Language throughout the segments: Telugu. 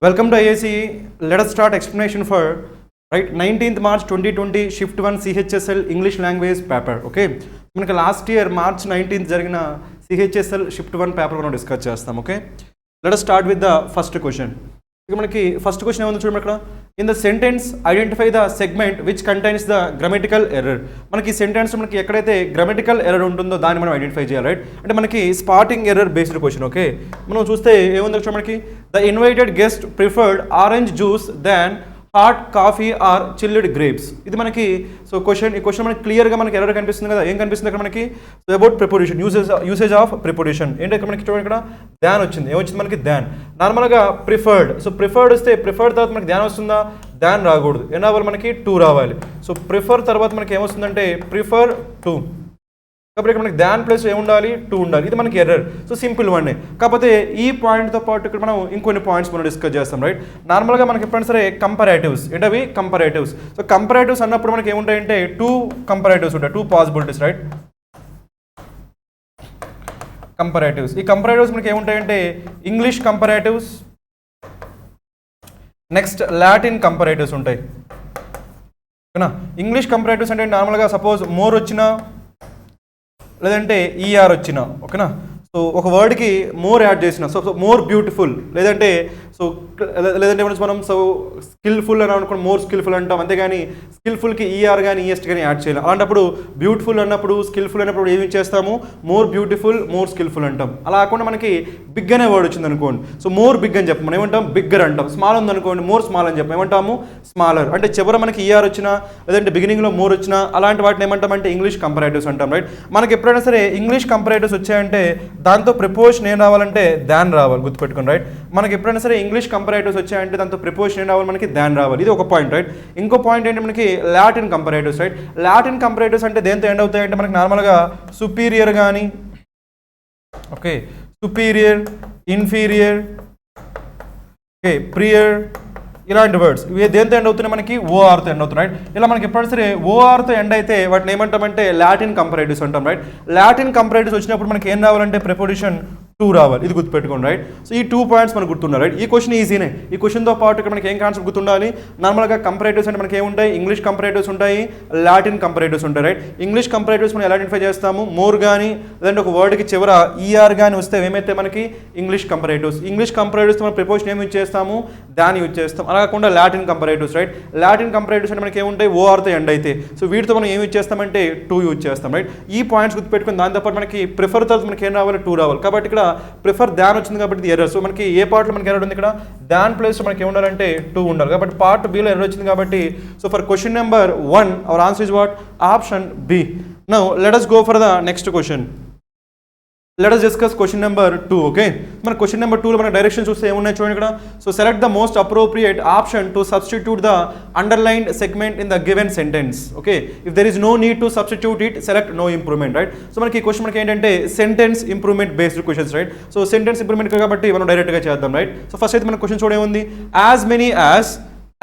Welcome to IACE. Let us start explanation for 19th March 2020 Shift 1 CHSL English Language paper. Okay, మనకి లాస్ట్ ఇయర్ మార్చ్ 19th జరిగిన CHSL Shift 1 పేపర్ మనం డిస్కస్ చేస్తాం. Okay, let us start with the first question. ఇక మనకి ఫస్ట్ క్వశ్చన్ ఏముంది చూడండి ఇక్కడ. In the sentence identify the segment which contains the grammatical error. మనకి సెంటెన్స్ మనకి ఎక్కడైతే గ్రామటికల్ ఎర్రర్ ఉంటుందో దాన్ని మనం ఐడెంటిఫై చేయాలి, రైట్? అంటే మనకి spotting error based question. Okay, మనం చూస్తే ఏముంది చూడండి మనకి, the invited guest preferred orange juice than hot coffee or chilled grapes. ఇది మనకి సో క్వశ్చన్, ఈ క్వశ్చన్ మనకి క్లియర్గా మనకి ఎర్రర్ కనిపిస్తుంది కదా. ఏం కనిపిస్తుంది అక్కడ మనకి? So about preposition, usage of preposition. ఏంటి ఇక్కడ మనకి చూడండి, ఇక్కడ ధ్యాన్ వచ్చింది. ఏమొచ్చింది మనకి? ధ్యాన్. నార్మల్గా ప్రిఫర్డ్, సో ప్రిఫర్డ్ వస్తే ప్రిఫర్డ్ తర్వాత మనకి ధ్యాన్ వస్తుందా? ధ్యాన్ రాకూడదు. ఏం రావాలి మనకి? టూ రావాలి. సో ప్రిఫర్ తర్వాత మనకి ఏమొస్తుందంటే ప్రిఫర్ టూ. కాబట్టి ఇక్కడ మనకి ధ్యాన్ ప్లస్ ఏముండాలి? టూ ఉండాలి. ఇది మనకి ఎర్రర్. So simple one. కాకపోతే ఈ పాయింట్తో పాటు ఇక్కడ మనం ఇంకొన్ని పాయింట్స్ మనం డిస్కస్ చేస్తాం, రైట్? నార్మల్గా మనకి ఎప్పుడైనా సరే కంపారేటివ్స్, ఏంటవి? కంపారేటివ్స్. సో కంపారేటివ్స్ అన్నప్పుడు మనకి ఏముంటాయంటే టూ కంపారేటివ్స్ ఉంటాయి, టూ పాసిబిలిటీస్, రైట్? కంపారేటివ్స్. ఈ కంపారేటివ్స్ మనకి ఏముంటాయంటే ఇంగ్లీష్ కంపారేటివ్స్, నెక్స్ట్ లాటిన్ కంపారేటివ్స్ ఉంటాయి. ఓకేనా? ఇంగ్లీష్ కంపారేటివ్స్ అంటే నార్మల్గా సపోజ్ మోర్ వచ్చినా లేదంటే ఈఆర్ వచ్చిన, ఓకేనా? సో ఒక వర్డ్కి మోర్ యాడ్ చేసిన, సో మోర్ బ్యూటిఫుల్, లేదంటే మనం సో స్కిల్ఫుల్ అని అనుకోండి, మోర్ స్కిల్ఫుల్ అంటాం. అంతేగాని స్కిల్ఫుల్కి ఈఆర్ కానీ ఈఎస్ట్ కానీ యాడ్ చేయాలి. అలాంటప్పుడు బ్యూటిఫుల్ అన్నప్పుడు, స్కిల్ఫుల్ అన్నప్పుడు ఏమి చేస్తాము? మోర్ బ్యూటిఫుల్, మోర్ స్కిల్ఫుల్ అంటాం. అలా కాకుండా మనకి బిగ్ అనే వర్డ్ వచ్చింది అనుకోండి, సో మోర్ బిగ్ అని చెప్పం, మనం ఏమంటాం? బిగ్గర్ అంటాం. స్మాల్ ఉంది అనుకోండి, మోర్ స్మాల్ అని చెప్పం, ఏమంటాము? స్మాలర్. అంటే చివర మనకి ఈఆర్ వచ్చినా లేదంటే బిగినింగ్లో మోర్ వచ్చినా అలాంటి వాటిని ఏమంటామంటే ఇంగ్లీష్ కంపారేటివ్స్ అంటాం, రైట్? మనకి ఎప్పుడైనా సరే ఇంగ్లీష్ కంపారేటివ్స్ వచ్చాయంటే దాంతో ప్రిపోజిషన్ ఏం రావాలంటే దాన్ రావాలి, గుర్తుపెట్టుకోండి, రైట్? మనకి ఎప్పుడైనా సరే ఇంగ్లీష్ కంపారేటివ్స్ వచ్చాయంటే దాంతో ప్రిపోజిషన్ ఏం రావాలి? మనకి దాన్ రావాలి. ఇది ఒక పాయింట్, రైట్? ఇంకో పాయింట్ ఏంటి మనకి? Latin comparatives, right? Latin comparatives అంటే దేంతో ఎండ్ అవుతాయంటే మనకి నార్మల్గా సుపీరియర్ కానీ, okay, superior, inferior, okay, prior, ఇలాంటి వర్డ్స్ ఇవి దేంతో ఎండ్ అవుతున్నాయి? మనకి ఓఆర్తో ఎండ్ అవుతున్నాయి, రైట్? ఇలా మనకి ఎప్పుడైనా సరే ఓఆర్తో ఎండ్ అయితే వాటిని ఏమంటామంటే లాటిన్ కంపారేటివ్స్ అంటాం, రైట్? లాటిన్ కంపారేటివ్స్ వచ్చినప్పుడు మనకి ఏం రావాలంటే ప్రిపోజిషన్ టూ రావాలి. ఇది గుర్తుపెట్టుకోండి, రైట్? సో ఈ 2 పాయింట్స్ మనకు గుర్తుండాలి, రైట్? ఈ క్వశ్చన్ ఈజీనే. ఈ క్వశ్చన్తో పాటు ఇక్కడ మనకి ఏం కాన్సెప్ట్ గుర్తుండాలి? నార్మల్గా కంపారేటివ్స్ అంటే మనకి ఏముంటాయి? ఇంగ్లీష్ కంపారేటివ్స్ ఉంటాయి, లాటిన్ కంపారేటివ్స్ ఉంటాయి, రైట్? ఇంగ్లీష్ కంపారేటివ్స్ మనం ఎలా ఐడెంటిఫై చేస్తాము? మోర్ కానీ లేదంటే ఒక వర్డ్కి చివర ఈఆర్ కానీ వస్తే ఏమైతే మనకి ఇంగ్లీష్ కంపారేటివ్స్. ఇంగ్లీష్ కంపారేటివ్స్ మనం ప్రిపోజిషన్ ఏమి యూజ్ చేస్తాము? దాన్ని యూజ్ చేస్తాం. అలా కాకుండా Latin comparatives, right? Latin comparatives అంటే మనకి ఏముంటాయి? ఓఆర్తో ఎండ్ అయితే. సో వీటితో మనం ఏమి యూజ్ చేస్తామంటే టూ యూజ్ చేస్తాం, రైట్? ఈ పాయింట్స్ గుర్తుపెట్టుకుని దాంతోపాటు మనకి ప్రిఫర్ తర్వాత మనకి ఏం రావాలి? టూ రావాలి. కాబట్టి ఇక్కడ ప్రిఫర్ ధ్యాన్ వచ్చింది కాబట్టి ఎర్రర్. సో మనకి ఏ పార్ట్లో మనకి ఎర్రర్ ఉంది? ఇక్కడ ధ్యాన్ ప్లేస్ మనకి ఏముండాలంటే టూ ఉండాలి. కాబట్టి పార్ట్ బిలో ఎర్రర్ వచ్చింది కాబట్టి so for question number 1 our answer is what? Option B. Now let us go for the next question. Let us discuss question number 2. Okay, మన క్వశ్చన్ నెంబర్ 2లో మన డైరెక్షన్ చూస్తే ఏమున్నాయి చూడండి ఇక్కడ. So select the most appropriate option to substitute the underlined segment in the given sentence. Okay, if there is no need to substitute it select no improvement, right? So మనకి ఈ క్వశ్చన్ మనకి ఏంటంటే sentence improvement based questions, right? So sentence improvement కాబట్టి మనం డైరెక్ట్గా చేద్దాం, రైట్? సో ఫస్ట్ అయితే మన క్వశ్చన్ చూడ ఏముంది? As many as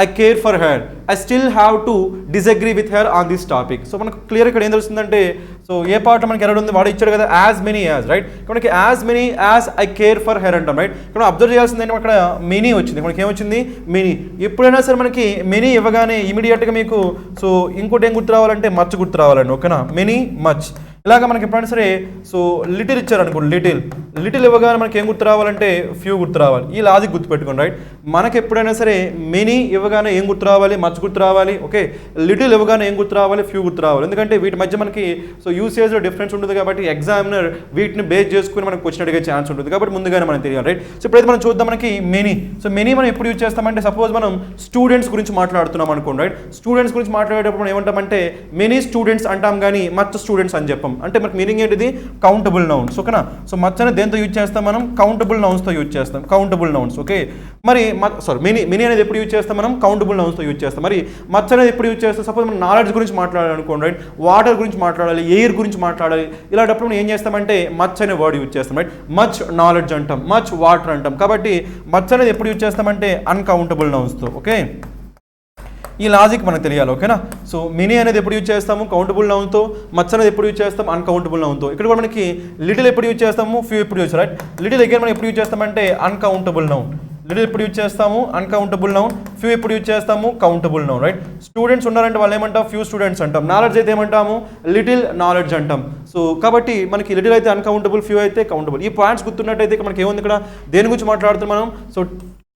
I care for her, I still have to disagree with her on this topic. So మనకు క్లియర్ ఇక్కడ ఏం తెలుస్తుందంటే సో ఏ పార్ట్ మనకి ఎర్రర్ ఉంది? వాడు ఇచ్చాడు కదా యాజ్ మెనీ యాజ్, రైట్? మనకి as many as I care for her అంటాం, రైట్? ఇక్కడ అబ్జర్వ్ చేయాల్సింది ఏంటంటే అక్కడ మెనీ వచ్చింది. మనకి ఏమొచ్చింది? మెనీ. ఎప్పుడైనా సరే మనకి మెనీ ఇవ్వగానే ఇమీడియట్గా మీకు సో ఇంకోటి ఏం గుర్తు రావాలంటే మచ్ గుర్తు రావాలండి, ఓకేనా? Many, much. ఇలాగ మనకి ఎప్పుడైనా సరే సో లిటిల్ ఇచ్చారనుకోండి, లిటిల్ ఇవ్వగానే మనకి ఏం గుర్తు రావాలంటే ఫ్యూ గుర్తు రావాలి. ఈ లాజిక్ గుర్తుపెట్టుకోండి, రైట్? మనకి ఎప్పుడైనా సరే మెనీ ఇవ్వగానే ఏం గుర్తు రావాలి? మచ్ గుర్తు రావాలి, ఓకే? లిటిల్ ఇవ్వగానే ఏం గుర్తు రావాలి? ఫ్యూ గుర్తు రావాలి. ఎందుకంటే వీటి మధ్య మనకి సో యూసేజ్లో డిఫరెన్స్ ఉంటుంది కాబట్టి ఎగ్జామినర్ వీటిని బేస్ చేసుకుని మనకు క్వశ్చన్ అడిగే ఛాన్స్ ఉంటుంది కాబట్టి ముందుగానే మనం తెలియాలి, రైట్? సో ఇప్పుడైతే మనం చూద్దాం మనకి మెనీ. సో మెనీ మనం ఎప్పుడు యూజ్ చేస్తామంటే సపోజ్ మనం స్టూడెంట్స్ గురించి మాట్లాడుతున్నాం అనుకోండి, రైట్? స్టూడెంట్స్ గురించి మాట్లాడేటప్పుడు మనం ఏమంటామంటే మెనీ స్టూడెంట్స్ అంటాం కానీ మచ్ స్టూడెంట్స్ అని చెప్పాం. అంటే మనకి మీనింగ్ ఏంటిది? కౌంటబుల్ నౌన్స్, ఓకేనా? సో మచ్ అనేది దేంతో యూజ్ చేస్తాం? మనం కౌంటబుల్ నౌన్స్తో యూజ్ చేస్తాం, కౌంటబుల్ నౌన్స్, ఓకే? మరి మెనీ అనేది ఎప్పుడు యూజ్ చేస్తాం? మనం కౌంటబుల్ నౌన్స్తో యూజ్ చేస్తాం. మరి మచ్ అనేది ఎప్పుడు యూజ్ చేస్తాం? సపోజ్ మనం నాలెడ్జ్ గురించి మాట్లాడాలి అనుకోండి, రైట్? వాటర్ గురించి మాట్లాడాలి, ఎయిర్ గురించి మాట్లాడాలి. ఇలాంటప్పుడు మనం ఏం చేస్తామంటే మచ్ అనే వర్డ్ యూజ్ చేస్తాం, రైట్? మచ్ నాలెడ్జ్ అంటాం, మచ్ వాటర్ అంటాం. కాబట్టి మచ్ అనేది ఎప్పుడు యూజ్ చేస్తామంటే అన్కౌంటబుల్ నౌన్స్తో, ఓకే? ఈ లాజిక్ మనకు తెలియాలి, ఓకేనా? సో మెనీ అనేది ఎప్పుడు యూజ్ చేస్తాము? కౌంటబుల్ నౌన్తో. మచ్ అనేది ఎప్పుడు యూజ్ చేస్తాం? అన్కౌంటబుల్ నౌన్తో. ఇక్కడ కూడా మనకి లిటిల్ ఎప్పుడు యూజ్ చేస్తాము? ఫ్యూ ఎప్పుడు యూజ్, రైట్? లిటిల్ దగ్గర మనం ఎప్పుడు యూజ్ చేస్తామంటే అన్కౌంటబుల్ నౌన్. లిటిల్ ఎప్పుడు యూజ్ చేస్తాము అన్కౌంటబుల్ నౌన్, ఫ్యూ ఎప్పుడు యూజ్ చేస్తాము కౌంటబుల్ నౌన్, రైట్. స్టూడెంట్స్ ఉన్నారంటే వాళ్ళు ఏమంటాం ఫ్యూ స్టూడెంట్స్ అంటాం. నాలెడ్జ్ అయితే ఏమంటాము లిటిల్ నాలెడ్జ్ అంటాం. సో కాబట్టి మనకి లిటిల్ అయితే అన్కౌంటబుల్, ఫ్యూ అయితే కౌంటబుల్. ఈ పాయింట్స్ గుర్తున్నట్టయితే మనకి ఏముంది ఇక్కడ, దేని గురించి మాట్లాడుతున్నాం మనం, సో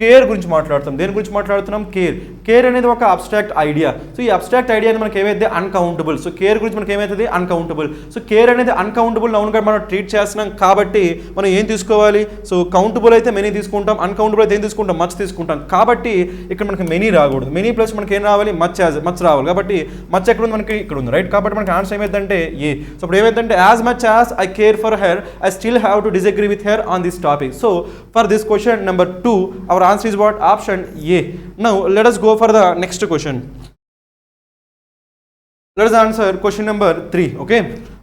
కేర్ గురించి మాట్లాడుతాం. దేని గురించి మాట్లాడుతున్నాం, కేర్. కేర్ అనేది ఒక అబ్స్ట్రాక్ట్ ఐడియా. సో ఈ అబ్స్ట్రాక్ట్ ఐడియా మనకి ఏమైతే అన్కౌంటబుల్. సో కేర్ గురించి మనకి ఏమైతుంది అన్కౌంటబుల్. సో కేర్ అనేది అన్కౌంటబుల్ నౌన్గా మనం ట్రీట్ చేస్తున్నాం కాబట్టి మనం ఏం తీసుకోవాలి, సో కౌంటబుల్ అయితే మెనీ తీసుకుంటాం, అన్కౌంటబుల్ అయితే ఏం తీసుకుంటాం మచ్ తీసుకుంటాం. కాబట్టి ఇక్కడ మనకి మెనీ రాకూడదు, మెనీ ప్లస్ మనకి ఏం రావాలి మచ్ రావాలి. కాబట్టి మచ్ ఎక్కడ ఉంది మనకి ఇక్కడ ఉంది, రైట్. కాబట్టి మనకి ఆన్సర్ ఏమైందంటే ఏ. సో ఇప్పుడు ఏమైందంటే as much as I care for her I still have to disagree with her on this topic. So for this question number 2 our answer is what? Option A. Now let us go for the next question. Let us answer question number 3. Okay,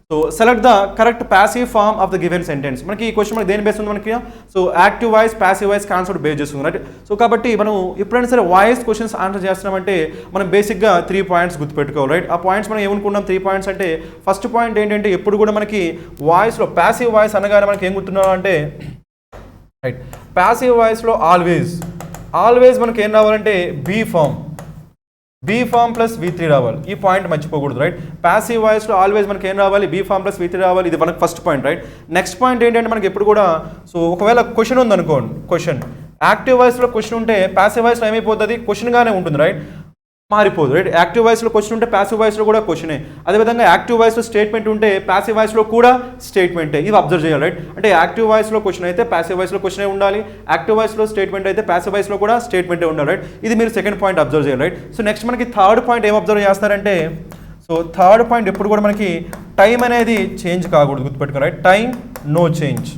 so select the correct passive form of the given sentence. మనకి ఈ క్వశ్చన్ మనకి దేని బేస్ ఉంది మనకి, so active voice passive voice concept base చేస్తుంది, రైట్. సో కాబట్టి మనం ఎప్పుడైనా సరే వాయిస్ క్వశ్చన్స్ ఆన్సర్ చేస్తున్నామంటే మనం బేసిక్గా 3 పాయింట్స్ గుర్తుపెట్టుకోవాలి, రైట్. ఆ పాయింట్స్ మనం ఏమనుకున్నాం 3 పాయింట్స్ అంటే ఫస్ట్ పాయింట్ ఏంటంటే ఎప్పుడు కూడా మనకి వాయిస్లో పాసివ్ వాయిస్ అనగానే మనకి ఏం గుర్తున్నాం అంటే, రైట్, పాసివ్ వాయిస్లో ఆల్వేస్ మనకి ఏం రావాలంటే బీ ఫామ్ ప్లస్ V3 రావాలి. ఈ పాయింట్ మర్చిపోకూడదు, రైట్. పాసివ్ వాయిస్లో ఆల్వేస్ మనకి ఏం రావాలి, బీ ఫామ్ ప్లస్ V3 రావాలి. ఇది మనకి first point, right. Next point ఏంటంటే మనకి ఎప్పుడు కూడా, సో ఒకవేళ క్వశ్చన్ ఉందనుకోండి, క్వశ్చన్ యాక్టివ్ వాయిస్లో క్వశ్చన్ ఉంటే పాసివ్ వాయిస్లో ఏమైపోతుంది క్వశ్చన్గానే ఉంటుంది, రైట్, మారిపోదు, రైట్. యాక్టివ్ వాయిస్లో క్వశ్చన్ ఉంటే పాసివ్ వాయిస్లో కూడా క్వశ్చనే. అదేవిధంగా యాక్టివ్ వాయిస్లో స్టేట్మెంట్ ఉంటే పాసివ్ వాయిస్లో కూడా స్టేట్మెంటే. ఇవి అబ్జర్వ్ చేయాలి, రైట్. అంటే యాక్టివ్ వాయిస్లో క్వశ్చన్ అయితే పాసివ్ వాయిస్లో క్వశ్చనే ఉండాలి, యాక్టివ్ వాయిస్లో స్టేట్మెంట్ అయితే పాసివ్ వాయిస్లో కూడా స్టేట్మెంటే ఉండాలి, రైట్. ఇది మీరు సెకండ్ పాయింట్ అబ్జర్వ్ చేయాలి, రైట్. సో నెక్స్ట్ మనకి థర్డ్ పాయింట్ ఏం అబ్జర్వ్ చేస్తారంటే, సో థర్డ్ పాయింట్ ఎప్పుడు కూడా మనకి టైం అనేది చేంజ్ కాకూడదు, గుర్తుపెట్టుకోండి, right. Time no change.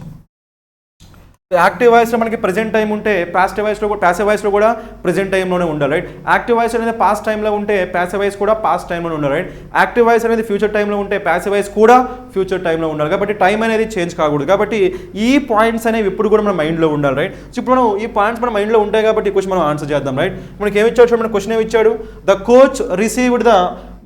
Active వాయిస్లో మనకి ప్రెజెంట్ టైం ఉంటే పాసివ్ వాయిస్లో కూడా ప్రెజెంట్ టైంలోనే ఉండాలి, రైట్. యాక్టివ్ వాయిస్ అనేది పాస్ట్ టైంలో ఉంటే పాసివ్ వాయిస్ కూడా పాస్ట్ టైంలోనే ఉండాలి, రైట్. యాక్టివ్ వాయిస్ అనేది ఫ్యూచర్ టైంలో ఉంటే పాసివ్ వాయిస్ కూడా ఫ్యూచర్ టైంలో ఉండాలి. కాబట్టి టైం అనేది చేంజ్ కాకూడదు. కాబట్టి ఈ పాయింట్స్ అనేవి ఇప్పుడు కూడా మన మైండ్లో ఉండాలి, రైట్. సో ఇప్పుడు మనం ఈ పాయింట్స్ మన మైండ్లో ఉంటాయి కాబట్టి క్వశ్చన్ మనం ఆన్సర్ చేద్దాం, రైట్. మనకి ఏమి ఇచ్చాడు చూడండి, క్వశ్చన్ ఏమి ఇచ్చాడు, the coach received the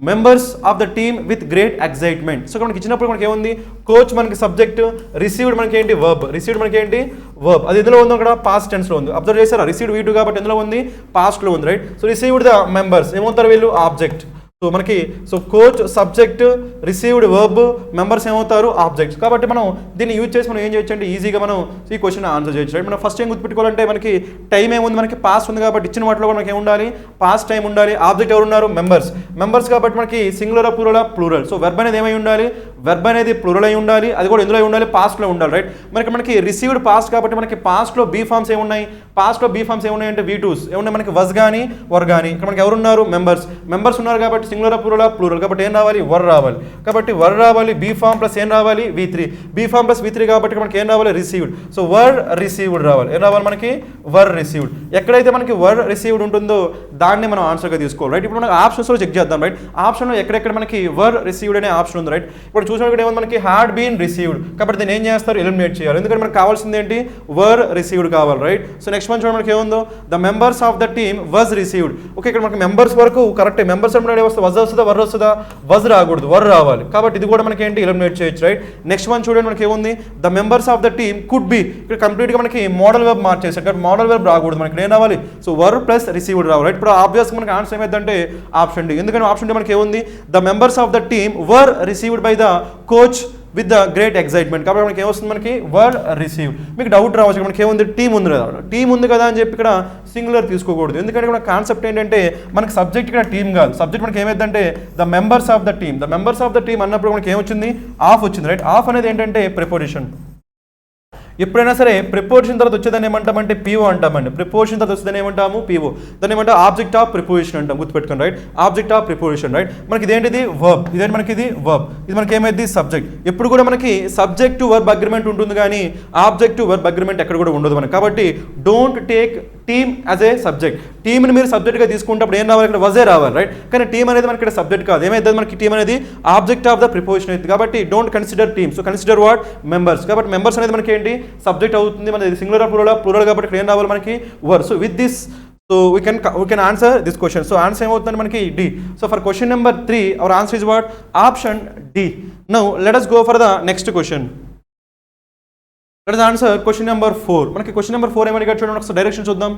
members of the team with great excitement. So మనకి ఇచ్చినప్పుడు మనకి ఏముంది, కోచ్ మనకి సబ్జెక్ట్, రిసీవ్డ్ మనకి ఏంటి వర్బ్, అది ఎందులో ఉందో అక్కడ పాస్ట్ టెన్స్లో ఉంది. అబ్జర్వ్ చేశారా, రిసీవ్డ్ V2 కాబట్టి ఎందులో ఉంది పాస్ట్లో ఉంది, right. So received the members ఏమవుతారు వీళ్ళు ఆబ్జెక్ట్. సో మనకి so coach subject, received verb, members ఏమవుతారు ఆబ్జెక్ట్స్. కాబట్టి మనం దీన్ని యూజ్ చేసి మనం ఏం చేయొచ్చు అంటే ఈజీగా మనం ఈ క్వశ్చన్ ఆన్సర్ చేయొచ్చు, రైట్. మనం ఫస్ట్ ఏం గుర్తుపెట్టుకోవాలంటే మనకి టైం ఏముంది, మనకి పాస్ట్ ఉంది కాబట్టి ఇచ్చిన వాటిలో మనకి ఏముండాలి పాస్ట్ టైం ఉండాలి. ఆబ్జెక్ట్ ఎవరు ఉన్నారు మెంబర్స్ కాబట్టి మనకి సింగులర్ ప్లూరల్. సో వెర్బ్ అనేది ఏమై ఉండాలి, వెర్బ్ అనేది ప్లూరల్ అయి ఉండాలి, అది కూడా ఎందులో ఉండాలి పాస్ట్లో ఉండాలి, రైట్. మనకి రిసీవ్డ్ పాస్ట్ కాబట్టి మనకి పాస్ట్లో బీ ఫామ్స్ ఏమున్నాయి అంటే V2s ఏమున్నాయి మనకి వజ్ కానీ వర్ కానీ. ఇక్కడ మనకి ఎవరున్నారు మెంబర్స్ ఉన్నారు కాబట్టి సింగులర్ ప్లూరల్ కాబట్టి ఏం రావాలి వర్ రావాలి. కాబట్టి వర్ రావాలి, బీ ఫామ్ ప్లస్ ఏం రావాలి V3, be form plus V3 కాబట్టి మనకి ఏం రావాలి రిసీవ్డ్. సో వర్ రిసీవ్డ్ రావాలి, ఏం రావాలి మనకి వర్ రిసీవ్డ్. ఎక్కడైతే మనకి వర్ రిసీవ్డ్ ఉంటుందో దాన్ని మనం ఆన్సర్గా తీసుకోవాలి, రైట్. ఇప్పుడు మనకి ఆప్షన్స్లో చెక్ చేద్దాం, రైట్. ఆప్షన్లో ఎక్కడెక్కడ మనకి వర్ రిసీవ్డ్ అనే ఆప్షన్ ఉంది, రైట్. ఇప్పుడు చూసినప్పుడు ఏముంది మనకి హ్యాడ్ బీన్ రిసీవ్డ్ కాబట్టి దీన్ని ఏం చేస్తారు ఎలిమినేట్ చేయాలి, ఎందుకంటే మనకు కావాల్సింది ఏంటి వర్ రిసీవ్డ్ కావాలి, రైట్. సో నెక్స్ట్ వన్ చూడండి మనకి ఏముందో the members of the team was received. Okay, ఇక్కడ మనకి మెంబర్స్ వరకు కరెక్ట్, మెంబర్స్ అంటే వజ్ వస్తుందా వర్ వస్తుందా, వజ్ రాకూడదు వర్ రావాలి. కాబట్టి ఇది కూడా మనకి ఏంటి ఎలిమినేట్ చేయొచ్చు, రైట్. నెక్స్ట్ వన్ చూడండి మనకి ఏముంది the members of the team could be. ఇక్కడ కంప్లీట్గా మనకి మోడల్ వెబ్ మార్చేసారు కాబట్టి మోడల్ వెబ్ రాకూడదు, మనకి ఏం రావాలి సో వర్ ప్లస్ రిసీవ్డ్ రావాలి, రైట్. ఇప్పుడు ఆబ్వియస్గా మనకి ఆన్సర్ ఏమైందంటే ఆప్షన్ డి, ఎందుకంటే ఆప్షన్ డి మనకి ఏముంది the members of the team were received by the coach with the great excitement. కాబట్టి మనకి ఏమొస్తుంది మనకి వర్ రిసీవ్. మీకు డౌట్ రావచ్చు మనకి ఏముంది టీం ఉంది కదా అని చెప్పి ఇక్కడ సింగులర్ తీసుకోకూడదు, ఎందుకంటే ఇక్కడ కాన్సెప్ట్ ఏంటంటే మనకి సబ్జెక్ట్ ఇక్కడ టీం కాదు, సబ్జెక్ట్ మనకి ఏమైందంటే the members of the team అన్నప్పుడు మనకి ఏమొచ్చింది ఆఫ్ వచ్చింది, రైట్. ఆఫ్ అనేది ఏంటంటే ప్రిపోజిషన్. ఎప్పుడైనా సరే ప్రిపోజిషన్ తర్వాత వచ్చేదాన్ని ఏమంటామంటే పిఓ అంటామండి. ప్రిపోజిషన్ తర్వాత వచ్చేదాన్ని ఏమంటాము పిఓ, దాన్ని ఏమంటే ఆబ్జెక్ట్ ఆఫ్ ప్రిపోజిషన్ అంటాం, గుర్తుపెట్టుకోండి, right. Object of preposition, right. మనకి ఇదేంటిది వర్బ్, ఇదేంటి మనకి ఇది వర్బ్, ఇది మనకి ఏమైంది సబ్జెక్ట్. ఎప్పుడు కూడా మనకి సబ్జెక్ట్ టు వర్బ్ అగ్రిమెంట్ ఉంటుంది కానీ ఆబ్జెక్ట్ టు వర్బ్ అగ్రిమెంట్ ఎక్కడ కూడా ఉండదు మనకి. కాబట్టి don't take team as a subject. టీమ్ని మీరు సబ్జెక్ట్గా తీసుకుంటే ఏం రావాలి ఇక్కడ వజే రావాలి, రైట్. కానీ టీమ్ అనేది మనకి ఇక్కడ సబ్జెక్ట్ కాదు, ఏమైతుంది మనకి టీమ్ అనేది ఆబ్జెక్ట్ ఆఫ్ ద ప్రిపోజిషన్ అవుతుంది. కాబట్టి don't consider team, so consider what members. కాబట్టి మెంబర్స్ అనేది మనకి ఏంటి సబ్జెక్ట్ అవుతుంది, మనది సింగులర్ ప్లూరల్ కాబట్టి ఇక్కడ ఏం రావాలి మనకి వర్. So with this so we can answer this question. So answer ఏమవుతుంది మనకి D. So for question number 3 our answer is what? Option D. Now let us go for the next question. Let us answer question number 4. మనకి క్వశ్చన్ నెంబర్ 4 ఏమని చూడండి, ఒకసారి డైరెక్షన్ చూద్దాం.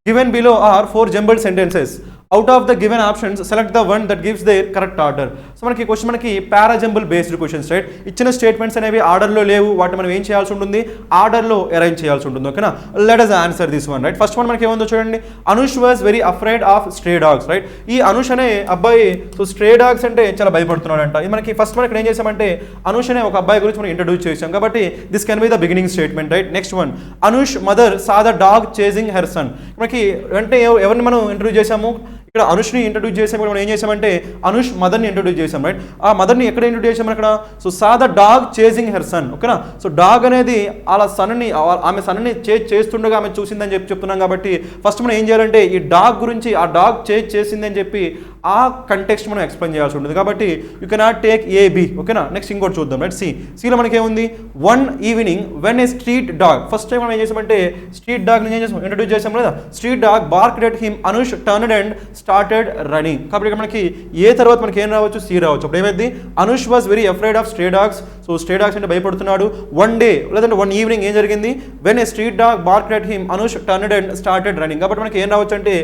Given below are 4 jumbled sentences. Out of the given options select the one that gives their correct order. So మనకి క్వశ్చన్ మనకి పారాజంబుల్ బేస్డ్ క్వశ్చన్స్, రైట్? ఇచ్చిన స్టేట్మెంట్స్ అనేవి ఆర్డర్లో లేవు, వాటిని మనం ఏం చేయాల్సి ఉంటుంది, ఆర్డర్లో అరేంజ్ చేయాల్సి ఉంటుంది. ఓకేనా? Let us answer this one, right? First one మనకి ఏముందో చూడండి. Anush was very afraid of stray dogs, right? ఈ అనుష్ అనే అబ్బాయి సో స్ట్రే డాగ్స్ అంటే చాలా భయపడుతున్నాడు అంట. ఇది మనకి ఫస్ట్ మనకి ఏం చేసామంటే అనుష్ అనే ఒక అబ్బాయి గురించి మనం ఇంట్రడ్యూస్ చేసాం కాబట్టి this can be the beginning statement, right? Next one, Anush mother saw the dog chasing her son. మనకి అంటే ఎవరిని మనం ఇంట్రడ్యూస్ చేసాము, ఇక్కడ అనుష్ని ఇంట్రడ్యూస్ చేసాము. మనం ఏం చేసామంటే అనుష్ మదర్ని ఇంట్రడ్యూస్ చేసాం, రైట్? ఆ మదర్ని ఎక్కడ ఇంట్రడ్యూస్ చేసాము ఇక్కడ, so saw the dog chasing her son. ఓకేనా? సో డాగ్ అనేది అలా సన్ని ఆమె సన్ని చేస్తుండగా ఆమె చూసిందని చెప్తున్నాం కాబట్టి ఫస్ట్ మనం ఏం చేయాలంటే ఈ డాగ్ గురించి, ఆ డాగ్ చేసిందని చెప్పి ఆ కంటెక్స్ట్ మనం ఎక్స్ప్లెయిన్ చేయాల్సి ఉంటుంది. కాబట్టి యూ కెనాట్ టేక్ ఏబి. ఓకేనా? నెక్స్ట్ ఇంకోటి చూద్దాం, రైట్? సిలో మనకి ఏముంది, one evening when a street dog. First time మనం ఏం చేసామంటే స్ట్రీట్ డాగ్ ఏం చేసాం, ఇంట్రడ్యూస్ చేసాం లేదా. Street dog barked at him, Anush turned and started running. కాబట్టి ఇక్కడ మనకి ఏ తర్వాత మనకి ఏం రావచ్చు, సి రావచ్చు. అప్పుడు ఏమైంది, Anush was very afraid of stray dogs. So stray dogs అంటే భయపడుతున్నాడు. వన్ డే లేదంటే వన్ ఈవినింగ్ ఏం జరిగింది, when a street dog barked at him, Anush turned and started running. కాబట్టి మనకి ఏం రావచ్చు అంటే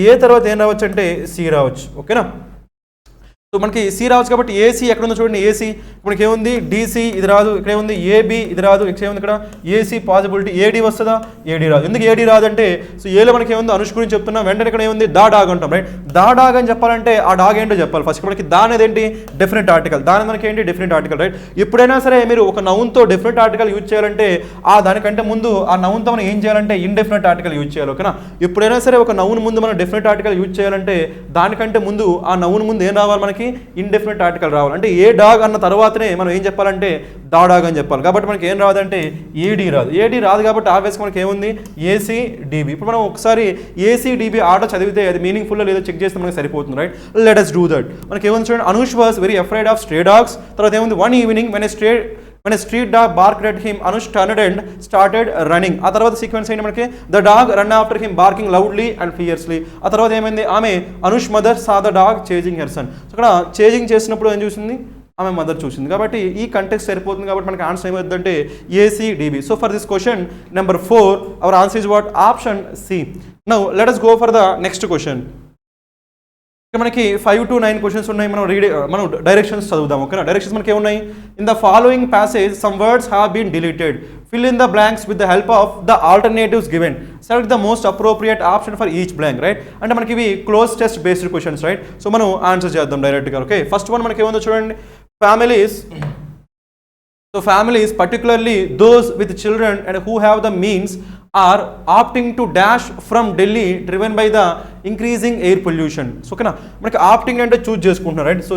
ఏ తర్వాత ఏం రావచ్చు అంటే సి రావచ్చు. ఓకేనా? సో మనకి సి రావచ్చు కాబట్టి ఏసీ ఎక్కడ ఉందో చూడండి. ఏసీ మనకి ఏముంది, డీసీ ఇది రాదు, ఇక్కడ ఏముంది ఏబి ఇది రాదు, ఇక్కడ ఏముంది ఇక్కడ ఏసీ పాసిబిలిటీ. ఏడి వస్తుందా, ఏడి రాదు. ఎందుకు ఏడి రాదంటే సో ఏలో మనకి ఏముంది అనుష్ గురించి చెప్తున్నాం, వెంటనే ఇక్కడ ఏముంది దా డాగ్ అంటాం, రైట్? దా డాగ్ అని చెప్పాలంటే ఆ డాగ్ ఏంటో చెప్పాలి ఫస్ట్. మనకి దా అనేది ఏంటి, డెఫినెట్ ఆర్టికల్. దాని మనకి ఏంటి, డెఫినెట్ ఆర్టికల్, రైట్? ఎప్పుడైనా సరే మీరు ఒక నౌన్తో డెఫినెట్ ఆర్టికల్ యూజ్ చేయాలంటే ఆ దానికంటే ముందు ఆ నౌన్తో మనం ఏం చేయాలంటే ఇండెఫినెట్ ఆర్టికల్ యూజ్ చేయాలి. ఓకేనా? ఎప్పుడైనా సరే ఒక నౌన్ ముందు మనం డెఫినెట్ ఆర్టికల్ యూజ్ చేయాలంటే దానికంటే ముందు ఆ నౌన్ ముందు ఏం రావాలి, మనకి ఇండెఫినెట్ ఆర్టికల్ రావాలి. అంటే ఏ డాగ్ అన్న తర్వాతనే మనం ఏం చెప్పాలంటే దా డాగ్ అని చెప్పాలి. కాబట్టి మనకి ఏం రాదంటే ఏడి రాదు. ఏడి రాదు కాబట్టి ఆబ్వియస్గా మనకి ఏముంది, ఏసీ డిబి. ఇప్పుడు మనం ఒకసారి ఏసీ డిబి ఆర్డర్ చదివితే అది మీనింగ్ఫుల్ లేదో చెక్ చేస్తే మనకి సరిపోతుంది, right? Let us do that. మనకి ఏముంది చూడండి, Anush was very afraid of stray dogs. తర్వాత ఏముంది, one evening when a street dog barked at him, Anush turned and started running. ఆ తర్వాత సీక్వెన్స్ ఏంటి మనకి, the dog run after him barking loudly and fiercely. ఆ తర్వాత ఏమైంది, ఆమె Anush mother saw the dog chasing her son. So ఇక్కడ చేజింగ్ చేసినప్పుడు ఏం చూసింది, ఆమె మదర్ చూసింది. కాబట్టి ఈ కంటెక్స్ట్ సరిపోతుంది కాబట్టి మనకి ఆన్సర్ ఏమవుతుందంటే AC DB. So for this question number 4 our answer is what, option C. Now let us go for the next question. ఇక్కడ మనకి 5 to 9 క్వశ్చన్స్ ఉన్నాయి. మనం డైరెక్షన్స్ చదువుదాం. ఓకేనా? డైరెక్షన్స్ మనకి ఏమున్నాయి, in the following passage some words have been deleted, fill in the blanks with the help of the alternatives given, select the most appropriate option for each blank, right? అంటే మనకి ఇవి cloze test based questions, right? So మనం ఆన్సర్ చేద్దాం డైరెక్ట్గా. ఓకే, ఫస్ట్ వన్ మనకి ఏముందో చూడండి, families. So families, particularly those with children and who have the means, are opting to dash from Delhi driven by the increasing air pollution. So ఓకేనా, మనకి ఆప్టింగ్ అంటే చూజ్ చేసుకుంటున్నారు, రైట్? సో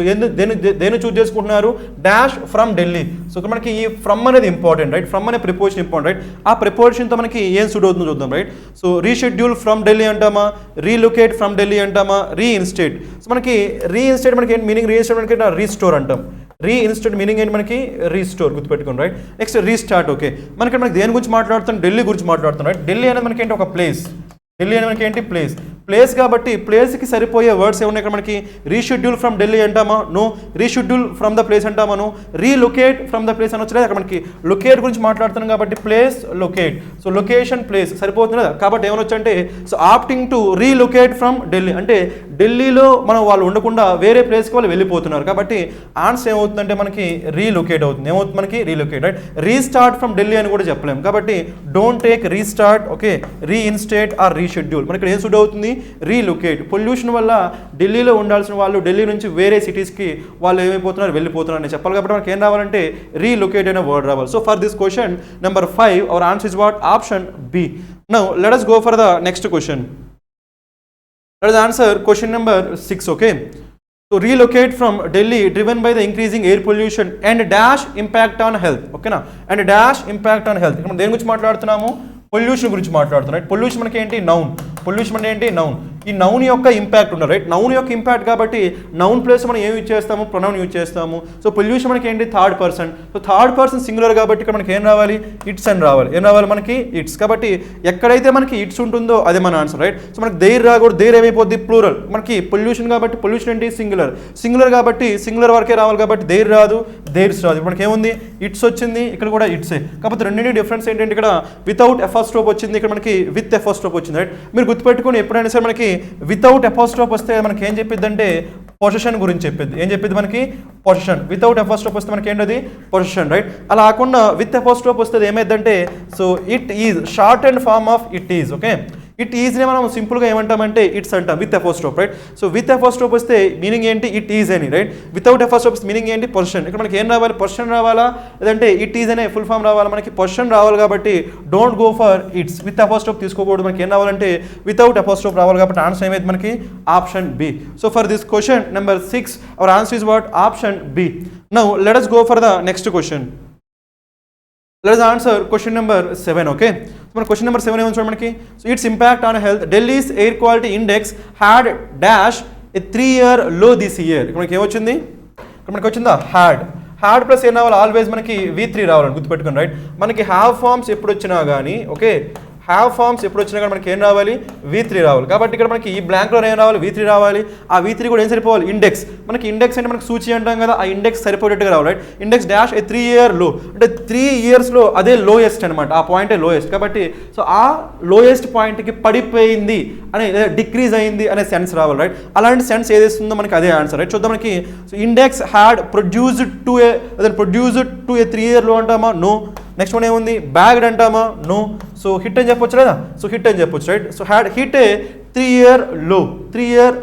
దేని చూజ్ చేసుకుంటున్నారు, డాష్ ఫ్రమ్ ఢిల్లీ. సో ఇక్కడ మనకి ఈ ఫ్రమ్ అనేది ఇంపార్టెంట్, రైట్? ఫ్రమ్ అనే ప్రిపోజిషన్ ఇంపార్టెంట్, రైట్? ఆ ప్రిపోజిషన్తో మనకి ఏం సూట్ అవుతుందో చూద్దాం, right? So reschedule from Delhi అంటామా, రీలొకేట్ ఫ్రమ్ ఢిల్లీ అంటామా, రీఇన్స్టేట్. సో మనకి రీఇన్స్టేట్ మనకి ఏంటి మీనింగ్, రీఇన్స్టేట్ మనకి రీస్టోర్ అంటాం. రీఇన్స్టేట్ మీనింగ్ ఏంటి మనకి, రీస్టోర్, గుర్తుపెట్టుకోండి, రైట్? Next restart. ఓకే, మనకి దేని గురించి మాట్లాడుతాం, ఢిల్లీ గురించి మాట్లాడుతాం, రైట్? ఢిల్లీ అనేది మనకి ఏంటి, ఒక ప్లేస్. ఢిల్లీ అనేది మనకి ఏంటి, ప్లేస్ కాబట్టి ప్లేస్కి సరిపోయే వర్డ్స్ ఏమున్నాయి ఇక్కడ మనకి, రీషెడ్యూల్ ఫ్రమ్ ఢిల్లీ అంటామా, no. Reschedule from the place అంటామా, no. Relocate from the place అని వచ్చలేదు, అక్కడ మనకి లొకేట్ గురించి మాట్లాడుతున్నాం కాబట్టి place, locate. So location, place సరిపోతుంది కదా. కాబట్టి ఏమనొచ్చు అంటే so opting to relocate from Delhi అంటే ఢిల్లీలో మనం వాళ్ళు ఉండకుండా వేరే ప్లేస్కి వాళ్ళు వెళ్ళిపోతున్నారు కాబట్టి ఆన్సర్ ఏమవుతుందంటే మనకి రీలొకేట్ అవుతుంది. ఏమవుతుంది మనకి, relocate, right? Restart from Delhi అని కూడా చెప్పలేము కాబట్టి don't take restart. Okay, reinstate or reschedule. మనకి ఇక్కడ ఏం సూట్ అవుతుంది, రీలొకేట్. పొల్యూషన్ వల్ల ఢిల్లీలో ఉండాల్సిన వాళ్ళు ఢిల్లీ నుంచి వేరే సిటీస్కి వాళ్ళు ఏమైపోతున్నారు, వెళ్ళిపోతున్నారు అని చెప్పాలి కాబట్టి మనకి ఏం రావాలంటే రీలొకేట్ అనే వర్డ్ రావాలి. So for this question number 5 our answer is what, option B. Now let us go for the next question. Let us answer question number 6. Okay, so relocate from Delhi driven by the increasing air pollution and dash impact on health. Okay na, and dash impact on health. మనం దేని గురించి మాట్లాడుతున్నాము, పొల్యూషన్ గురించి మాట్లాడుతున్నాం, రైట్? పొల్యూషన్ మనకి ఏంటి, నౌన్. పొల్యూషన్ అంటే ఏంటి, నౌన్. ఈ నౌన్ యొక్క ఇంపాక్ట్ ఉండాలి, రైట్? నౌన్ యొక్క ఇంపాక్ట్ కాబట్టి నౌన్ ప్లేస్ మనం ఏం యూజ్ చేస్తాము, ప్రొనౌన్ యూజ్ చేస్తాము. సో పొల్యూషన్ మనకి ఏంటి, third person. So third person singular కాబట్టి ఇక్కడ మనకి ఏం రావాలి, ఇట్స్ అని రావాలి. ఏం రావాలి మనకి, ఇట్స్. కాబట్టి ఎక్కడైతే మనకి ఇట్స్ ఉంటుందో అదే మన ఆన్సర్, రైట్? సో మనకి దేర్ రాకూడదు, దేర్ ఏమైపోద్ది, ప్లూరల్. మనకి పొల్యూషన్ కాబట్టి పొల్యూషన్ ఏంటి, సింగులర్. సింగులర్ కాబట్టి సింగులర్ వరకే రావాలి కాబట్టి దేర్ రాదు, దేర్స్ రాదు. మనకి ఏముంది, ఇట్స్ వచ్చింది, ఇక్కడ కూడా ఇట్సే. కాబట్టి రెండింటి డిఫరెన్స్ ఏంటంటే ఇక్కడ వితౌట్ ఎఫోస్ట్రోప్ వచ్చింది, ఇక్కడ మనకి విత్ ఎఫోస్ట్రోప్ వచ్చింది, రైట్? మీరు గుర్తుపెట్టుకుని ఎప్పుడైనా సరే మనకి వితౌట్ ఎఫోస్ట్రోప్ వస్తే మనకి ఏం చెప్పిద్ది అంటే పొజిషన్ గురించి చెప్పిద్ది. ఏం చెప్పిద్ది మనకి, పొజిషన్. వితౌట్ ఎఫోస్ట్రోప్ వస్తే మనకి ఏంటది, పొజిషన్, రైట్? అలా కాకుండా విత్ ఎఫోస్ట్రోప్ వస్తే ఏమైందంటే so it is short and form of it is. Okay, it ఈజ్ని మనం సింపుల్గా ఏమంటామంటే ఇట్స్ అంటాం with apostrophe, right? So with apostrophe వస్తే మీనింగ్ ఏంటి, ఇట్ ఈజ్ అని, రైట్? వితౌట్ ఎఫోస్ట్రోప్ మీనింగ్ ఏంటి, పొజిషన్. ఇక్కడ మనకి ఏం రావాలి, పొజిషన్ రావాలా లేదంటే ఇట్ ఈజ్ అనే ఫుల్ ఫామ్ రావాలా, మనకి పొజిషన్ రావాలి కాబట్టి don't go for it's. With apostrophe తీసుకోకూడదు, మనకి ఏం రావాలంటే వితౌట్ ఎఫోస్ట్రోప్ రావాలి కాబట్టి ఆన్సర్ ఏమైంది మనకి option B. So for this question number 6 our answer is what, option B. Now let us go for the next question. Let us answer question number 7. Okay, so మన question number 7 ఏమని చూడండి మనకి. So it's impact on health, Delhi's air quality index had dash A 3-year లో దిస్ ఇయర్. ఇక్కడ మనకి ఏమొచ్చింది, ఇక్కడ మనకి వచ్చిందా హ్యాడ్ ప్లస్ ఏం రావాలి, ఆల్వేస్ మనకి V3 రావాలని గుర్తుపెట్టుకోండి, రైట్? మనకి హ్యావ్ ఫార్మ్స్ ఎప్పుడు వచ్చినా కానీ, ఓకే, హ్యావ్ ఫార్మ్స్ ఎప్పుడు వచ్చినా కానీ మనకి ఏం రావాలి, V3 రావాలి. కాబట్టి ఇక్కడ మనకి ఈ బ్లాంక్లో ఏం రావాలి, V3 రావాలి. ఆ V3 కూడా ఏం సరిపోవాలి, ఇండెక్స్. మనకి ఇండెక్స్ అంటే మనకి సూచి అంటాం కదా, ఆ ఇండెక్స్ సరిపోయేట్టుగా రావాలి, రైట్? ఇండెక్స్ డాష్ ఏ 3-year లో, అంటే 3 yearsలో అదే లోయెస్ట్ అనమాట, ఆ పాయింటే లోయెస్ట్. కాబట్టి సో ఆ లోయెస్ట్ పాయింట్కి పడిపోయింది అనే, డిక్రీజ్ అయింది అనే సెన్స్ రావాలి, రైట్? అలాంటి సెన్స్ ఏదేస్తుందో మనకి అదే ఆన్సర్, రైట్? చూద్దాం మనకి. So index had produced to A 3-year లో అంటామా, నో. నెక్స్ట్ వన్ ఏముంది, బ్యాగ్డ్ అంటామా, నో. సో హిట్ అని చెప్పొచ్చు లేదా, సో హిట్ అని చెప్పొచ్చు, right? So had hit A 3-year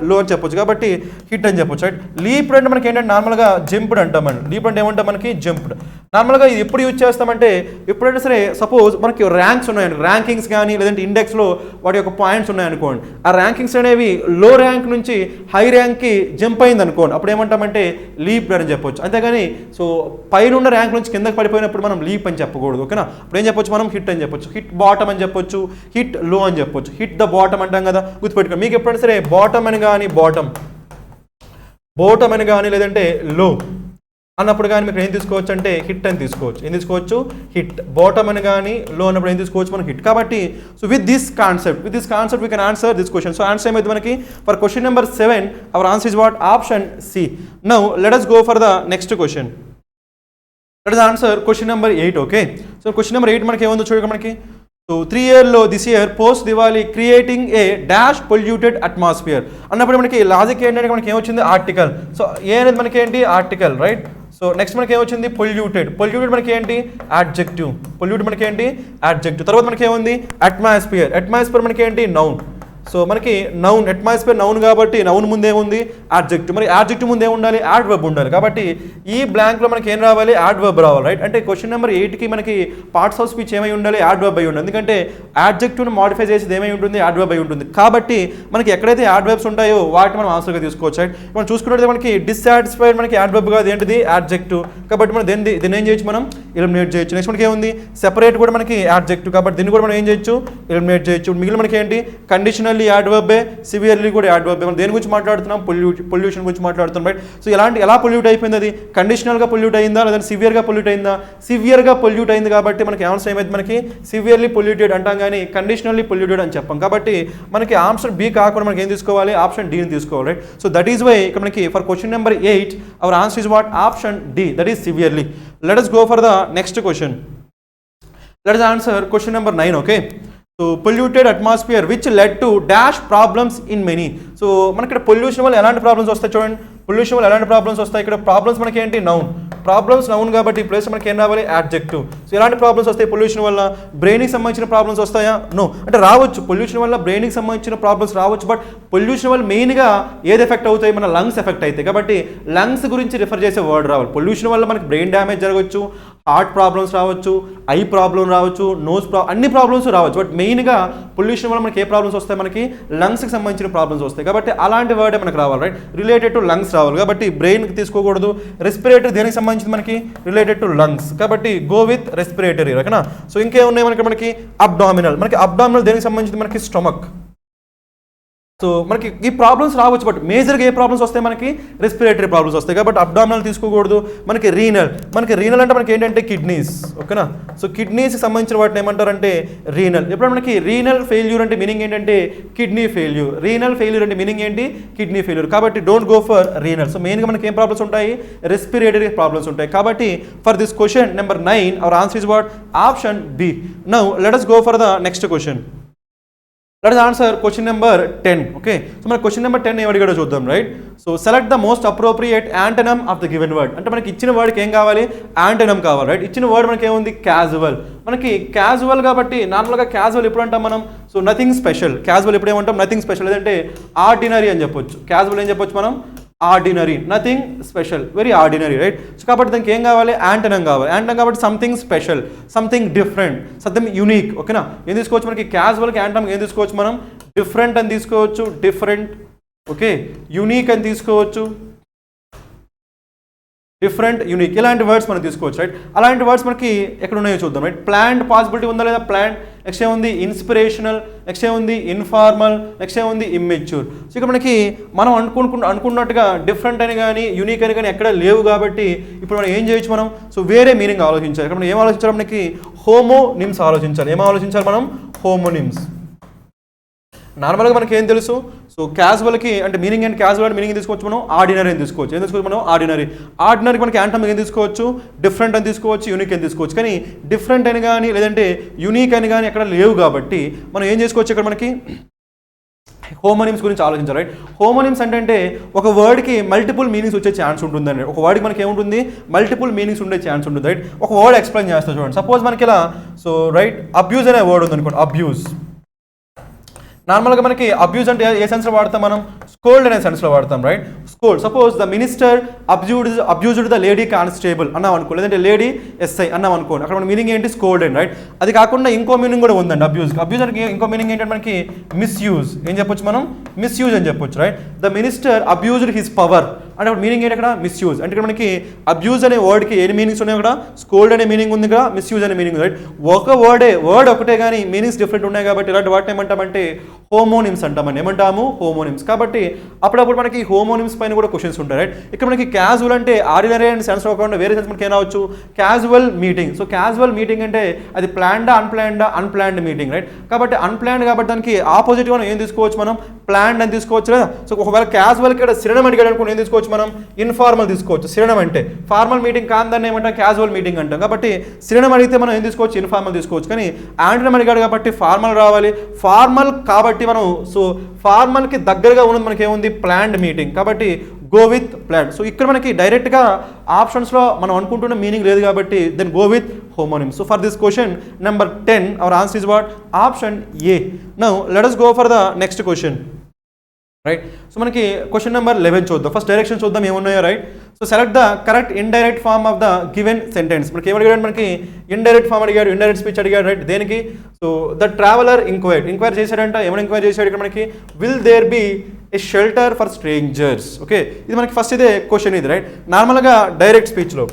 లో అని చెప్పొచ్చు కాబట్టి హిట్ అని చెప్పొచ్చు, రైట్? లీప్డ్ అంటే మనకి ఏంటంటే నార్మల్గా జంప్డ్ అంటామండి. లీప్డ్ అంటే ఏమంటాం మనకి, జంప్డ్. నార్మల్గా ఇది ఎప్పుడు యూజ్ చేస్తామంటే ఎప్పుడైనా సరే సపోజ్ మనకి ర్యాంక్స్ ఉన్నాయండి, ర్యాంకింగ్స్ కానీ లేదంటే ఇండెక్స్లో వాటి యొక్క పాయింట్స్ ఉన్నాయనుకోండి, ఆ ర్యాంకింగ్స్ అనేవి లో ర్యాంక్ నుంచి హై ర్యాంక్కి జంప్ అయింది అనుకోండి, అప్పుడు ఏమంటామంటే లీప్డ్ అని చెప్పొచ్చు. అంతేగాని సో పైన ర్యాంక్ నుంచి కిందకి పడిపోయినప్పుడు మనం లీప్ అని చెప్పకూడదు, ఓకేనా? అప్పుడు ఏం చెప్పొచ్చు మనం, హిట్ అని చెప్పొచ్చు. హిట్ బాటమ్ అని చెప్పొచ్చు, హిట్ లో అని చెప్పొచ్చు. హిట్ ద బాటమ్ అంటాం కదా, గుర్తుపెట్టుకోండి. మీకు ఎప్పుడైనా సరే బాటమ్ అని కానీ బాటమ్ అని కానీ లేదంటే లో అన్నప్పుడు కానీ మీకు ఏం తీసుకోవచ్చు అంటే హిట్ అని తీసుకోవచ్చు. ఏం తీసుకోవచ్చు, హిట్. బాటమ్ అని కానీ లో అన్నప్పుడు ఏం తీసుకోవచ్చు మనం, హిట్. కాబట్టి so with this concept we can answer this question. So answer ఏమైంది మనకి for question number 7 our answer is what, option C. Now let us go for the next question. Let us answer question number 8. Okay, so question number 8 మనకి ఏముందో చూడగా మనకి. సో 3-year లో this year post Diwali creating a dash polluted atmosphere అన్నప్పుడు మనకి లాజిక్ ఏంటంటే మనకి ఏమొచ్చింది, ఆర్టికల్. సో ఏ అనేది మనకి ఏంటి, ఆర్టికల్, రైట్? సో నెక్స్ట్ మనకి ఏమొచ్చింది, పొల్యూటెడ్ మనకి ఏంటి, యాడ్జెక్టివ్. మనకి ఏంటి, యాడ్జెక్టివ్. తర్వాత మనకి ఏముంది, అట్మాస్ఫియర్ మనకి ఏంటి, నౌన్. సో మనకి నౌన్, అట్మాస్ఫియర్ నౌన్ కాబట్టి నౌన్ ముందే ఉంది యాడ్జెక్టివ్. మరి యాడ్జెక్టివ్ ముందే ఉండాలి, యాడ్వర్బ్ ఉండాలి. కాబట్టి ఈ బ్లాంక్లో మనకి ఏం రావాలి, యాడ్వర్బ్ రావాలి, రైట్? అంటే క్వశ్చన్ నెంబర్ 8కి మనకి పార్ట్స్ ఆఫ్ స్పీచ్ ఏమై ఉండాలి, యాడ్వర్బ్ అయి ఉండాలి. ఎందుకంటే యాడ్జెక్టివ్ని మాడిఫై చేసేది ఏమై ఉంటుంది, యాడ్వర్బ్ అయి ఉంటుంది. కాబట్టి మనకి ఎక్కడైతే యాడ్వర్బ్స్ ఉంటాయో వాటిని మనం ఆన్సర్గా తీసుకోవచ్చు, రైట్? మనం చూసుకున్నట్లయితే మనకి డిస్సాటిస్ఫైడ్ మనకి యాడ్వర్బ్ కాదు, ఏంటిది, యాడ్జెక్టివ్. కాబట్టి మనం దీన్ని ఏం చేయొచ్చు, మనం ఎలిమినేట్ చేయొచ్చు. నెక్స్ట్ మనకి ఏముంది, సెపరేట్ కూడా మనకి యాడ్జెక్టివ్. కాబట్టి దీన్ని కూడా మనం ఏం చేయొచ్చు, ఎలిమినేట్ చేయొచ్చు. మిగిలిన మనకి ఏంటి, కండిషనల్ యాడ్వర్బే, సివియర్లీ కూడా యాడ్వర్బే. మనం దేని గురించి మాట్లాడుతున్నాం, పొల్యూషన్ గురించి మాట్లాడుతున్నాం, రైట్? సో ఎలా పొల్యూట్ అయిపోయింది, అది కండిషనల్గా పొల్యూట్ అయిందా లేదంటే సివియర్గా పొల్యూట్ అయిందా, సివియర్గా పొల్యూట్ అయింది. కాబట్టి మనకి ఆన్సర్ ఏమైంది, మనకి సివియర్లీ పొల్యూటెడ్ అంటాం కానీ కండిషనల్లీ పొల్యూటెడ్ అని చెప్పాం. కాబట్టి మనకి ఆన్సర్ బి కాకుండా మనకి ఏం తీసుకోవాలి, ఆప్షన్ డిని తీసుకోవాలి, right? So that is why ఇక్కడ మనకి for question number 8 our answer is what, option D, that is severely. Let us go for the next question. Let us answer question number 9. Okay, so polluted atmosphere which led to dash problems in many. So మనకి ఇక్కడ పొల్యూషన్ వల్ల ఎలాంటి ప్రాబ్లమ్స్ వస్తాయి చూడండి, పొల్యూషన్ వల్ల ఎలాంటి ప్రాబ్లమ్స్ వస్తాయి. ఇక్కడ ప్రాబ్లమ్స్ మనకి ఏంటి, నౌన్. నౌన్ కాబట్టి ప్లేస్ మనకి ఏం రావాలి, యాడ్జెక్టివ్. సో ఎలాంటి ప్రాబ్లమ్స్ వస్తాయి పొల్యూషన్ వల్ల, బ్రెయిన్కి సంబంధించిన ప్రాబ్లమ్స్ వస్తాయా, నో. అంటే రావచ్చు, పొల్యూషన్ వల్ల బ్రెయిన్కి సంబంధించిన ప్రాబ్లమ్స్ రావచ్చు. బట్ పొల్యూషన్ వల్ల మెయిన్గా ఏది ఎఫెక్ట్ అవుతాయి, మన లంగ్స్ ఎఫెక్ట్ అవుతాయి. కాబట్టి లంగ్స్ గురించి రిఫర్ చేసే వర్డ్ రావాలి. పొల్యూషన్ వల్ల మనకి బ్రెయిన్ డ్యామేజ్ జరగవచ్చు, హార్ట్ ప్రాబ్లమ్స్ రావచ్చు, ఐ ప్రాబ్లం రావచ్చు, అన్ని ప్రాబ్లమ్స్ రావచ్చు. బట్ మెయిన్గా పొల్యూషన్ వల్ల మనకి ఏ ప్రాబ్లమ్స్ వస్తాయి, మనకి లంగ్స్కి సంబంధించిన ప్రాబ్లమ్స్ వస్తాయి. కాబట్టి అలాంటి వర్డే మనకు రావాలి, రైట్? రిలేటెడ్ టు లంగ్స్ రావాలి. కాబట్టి బ్రెయిన్కి తీసుకోకూడదు. రెస్పిరేటరీ దేనికి సంబంధించింది, మనకి రిలేటెడ్ టు లంగ్స్. కాబట్టి గో విత్ రెస్పిరేటరీ, ఓకేనా? సో ఇంకేమున్నాయి మనకి అబ్డామినల్. మనకి అబ్డామినల్ దేనికి సంబంధించింది, మనకి స్టొమక్. సో మనకి ఈ ప్రాబ్లమ్స్ రావచ్చు, బట్ మేజర్గా ఏ ప్రాబ్లమ్స్ వస్తాయి మనకి? రెస్పిరేటరీ ప్రాబ్లమ్స్ వస్తాయి. కాబట్టి అబ్డామినల్ తీసుకోకూడదు. మనకి రీనల్ అంటే మనకి ఏంటంటే కిడ్నీస్, ఓకేనా? సో కిడ్నీస్కి సంబంధించిన వాటిని ఏమంటారంటే రీనల్. ఎప్పుడు మనకి రీనల్ ఫెయిల్యూర్ అంటే మీనింగ్ ఏంటంటే కిడ్నీ ఫెయిల్యూర్. రీనల్ ఫెయిల్యూర్ అంటే మీనింగ్ ఏంటి? Kidney failure. కాబట్టి don't go for renal. So మెయిన్గా మనకి ఏం ప్రాబ్లమ్స్ ఉంటాయి? రెస్పిరేటరీ ప్రాబ్లమ్స్ ఉంటాయి. కాబట్టి for this question number 9 our answer is what? Option B. Now let us go for the next question. Let us answer question number 10. Okay, so మన question number 10 ఏం అడిగాడో చూద్దాం, right? So select the most appropriate antonym of the given word. అంటే మనకి ఇచ్చిన వర్డ్కి ఏం కావాలి? యాంటనమ్ కావాలి, రైట్? ఇచ్చిన వర్డ్ మనకి ఏముంది? క్యాజువల్. మనకి క్యాజువల్ కాబట్టి నార్మల్గా క్యాజువల్ ఎప్పుడు అంటాం మనం? So nothing special. క్యాజువల్ ఎప్పుడు ఏమంటాం? Nothing special. లేదంటే ఆర్డినరీ అని చెప్పొచ్చు. క్యాజువల్ ఏం చెప్పొచ్చు మనం? Ordinary, nothing special, very ordinary, right? So కాబట్టి దానికి ఏం కావాలి? యాంటనమ్ కావాలి. యాంటనమ్ కాబట్టి something special, something different, something unique, ఓకేనా? ఏం తీసుకోవచ్చు మనకి? క్యాజువల్కి యాంటనమ్ ఏం తీసుకోవచ్చు మనం? డిఫరెంట్ అని తీసుకోవచ్చు, డిఫరెంట్, ఓకే? యూనిక్ అని తీసుకోవచ్చు, డిఫరెంట్, యూనిక్, ఇలాంటి వర్డ్స్ మనం తీసుకోవచ్చు, రైట్? అలాంటి వర్డ్స్ మనకి ఎక్కడ ఉన్నాయో చూద్దాం, రైట్? ప్లాంట్ పాసిబిలిటీ ఉందా లేదా? ప్లాంట్. నెక్స్ట్ ఏముంది? ఇన్స్పిరేషనల్. నెక్స్ట్ ఏముంది? ఇన్ఫార్మల్. నెక్స్ట్ ఏముంది? ఇమ్మెచ్యూర్. సో ఇక్కడ మనకి మనం అనుకున్నట్టుగా డిఫరెంట్ అని కానీ యూనిక్ అని కానీ ఎక్కడ లేవు కాబట్టి ఇప్పుడు మనం ఏం చేయొచ్చు మనం? సో వేరే మీనింగ్ ఆలోచించాలి. ఇక్కడ మనం ఏం ఆలోచించాలి? మనకి హోమోనిమ్స్ ఆలోచించాలి. ఏం ఆలోచించాలి మనం? హోమోనిమ్స్. నార్మల్గా మనకి ఏం తెలుసు? సో క్యాజువల్కి అంటే మీనింగ్ అండ్ క్యాజువల్ మీనింగ్ తీసుకోవచ్చు మనం? ఆర్డినరీ అని తీసుకోవచ్చు. ఏం తీసుకోవచ్చు మనం? ఆర్డినరీ. ఆర్డినరీకి మనకి యాంటమ్ ఏం తీసుకోవచ్చు? డిఫరెంట్ అని తీసుకోవచ్చు, యూనిక్ అని తీసుకోవచ్చు. కానీ డిఫరెంట్ అని కానీ లేదంటే యూనిక్ అని కానీ ఎక్కడ లేవు కాబట్టి మనం ఏం చేసుకోవచ్చు? ఇక్కడ మనకి హోమోనిమ్స్ గురించి ఆలోచించాలి, రైట్? హోమోనిమ్స్ అంటే ఒక వర్డ్కి మల్టిపుల్ మీనింగ్స్ వచ్చే ఛాన్స్ ఉంటుందండి. ఒక వర్డ్కి మనకి ఏముంటుంది? మల్టిపుల్ మీనింగ్స్ ఉండే ఛాన్స్ ఉంటుంది, రైట్? ఒక వర్డ్ ఎక్స్ప్లెయిన్ చేస్తా చూడండి. సపోజ్ మనకి ఇలా, సో రైట్, అబ్యూజ్ అనే వర్డ్ ఉంది అనుకోండి. అబ్యూజ్. నార్మల్గా మనకి అబ్యూజ్ అంటే ఏ సెన్స్లో వాడతాం మనం? స్కోల్డ్ అనే సెన్స్లో వాడతాం, right? Scold. Suppose the minister abused the lady constable అన్నాం అనుకో, లేదంటే లేడీ ఎస్ఐ అన్నాం అనుకోండి. అక్కడ మన మీనింగ్ ఏంటి? Scold and, right? అది కాకుండా ఇంకో మీనింగ్ కూడా ఉందండి అబ్యూజ్. అబ్యూజ్ అంటే ఇంకో మీనింగ్ ఏంటంటే మనకి మిస్యూజ్. ఏం చెప్పొచ్చు మనం? మిస్యూజ్ అని చెప్పొచ్చు, right? The minister abused his power అంటే అక్కడ మీనింగ్ ఏంటి? అక్కడ మిస్యూజ్. అంటే ఇక్కడ మనకి అబ్యూజ్ అనే వర్డ్కి ఎన్ని మీనింగ్స్ ఉన్నాయి? అక్కడ స్కోల్డ్ అనే మీనింగ్ ఉంది, ఇక్కడ మిస్యూజ్ అనే మీనింగ్, రైట్? ఒక వర్డ్ ఒకటే కానీ మీనింగ్స్ డిఫరెంట్ ఉన్నాయి కాబట్టి ఇలాంటి వాటిని ఏమంటామంటే హోమోనిమ్స్ అంటామండి. ఏమంటాము? హోమోనిమ్స్. కాబట్టి అప్పుడప్పుడు మనకి హోమోనిమ్స్ పైన కూడా క్వశ్చన్స్ ఉంటాయి, రైట్? ఇక్కడ మనకి క్యాజువల్ అంటే ఆర్డినరీ అండ్ సెన్స్ కాకుండా వేరే సెన్స్ మనకి ఏం రావచ్చు? Casual meeting. So casual meeting అంటే అది ప్లాన్డా అన్ప్లాన్డ్ మీటింగ్, రైట్? కాబట్టి అన్ప్లాన్డ్ కాబట్టి దానికి ఆపోజిట్ మనం ఏం తీసుకోవచ్చు మనం? ప్లాన్డ్ అని తీసుకోవచ్చు కదా. సో ఒకవేళ క్యాజువల్ ఇక్కడ సిరడం అడిగాడు అనుకోండి, ఏం తీసుకోవచ్చు మనం? ఇన్ఫార్మల్ తీసుకోవచ్చు. సిరడం అంటే ఫార్మల్ మీటింగ్ కాదని ఏమంటాం? క్యాజువల్ మీటింగ్ అంటాం. కాబట్టి సిరడం అడిగితే మనం ఏం తీసుకోవచ్చు? ఇన్ఫార్మల్ తీసుకోవచ్చు. కానీ యాంటనమ్ అడిగాడు కాబట్టి ఫార్మల్ రావాలి. ఫార్మల్ కాబట్టి మనం, సో ఫార్మల్కి దగ్గరగా ఉన్నది మనకి ఏముంది? Planned meeting. కాబట్టి గో విత్ ప్లాన్డ్. సో ఇక్కడ మనకి డైరెక్ట్గా ఆప్షన్స్లో మనం అనుకుంటున్న మీనింగ్ లేదు కాబట్టి then go with homonym. So for this question number 10 our answer is what? Option A. Now let us go for the next question, right? So మనకి క్వశ్చన్ నెంబర్ 11 చూద్దాం. ఫస్ట్ డైరెక్షన్ చూద్దాం ఏమున్నాయో, right? So select the correct indirect form of the given sentence. మనకి ఏమడిగాడు? మనకి ఇండైరెక్ట్ ఫార్మ్ అడిగాడు, ఇండైరెక్ట్ స్పీచ్ అడిగాడు, రైట్? దేనికి? సో ద ట్రావెలర్ ఎంక్వైర్ చేశాడంట. ఏమైనా ఎంక్వైర్ చేశాడు ఇక్కడ మనకి? Will there be a shelter for strangers. Okay, ఇది మనకి ఫస్ట్ ఇదే క్వశ్చన్ ఇది, రైట్? నార్మల్గా డైరెక్ట్ స్పీచ్లో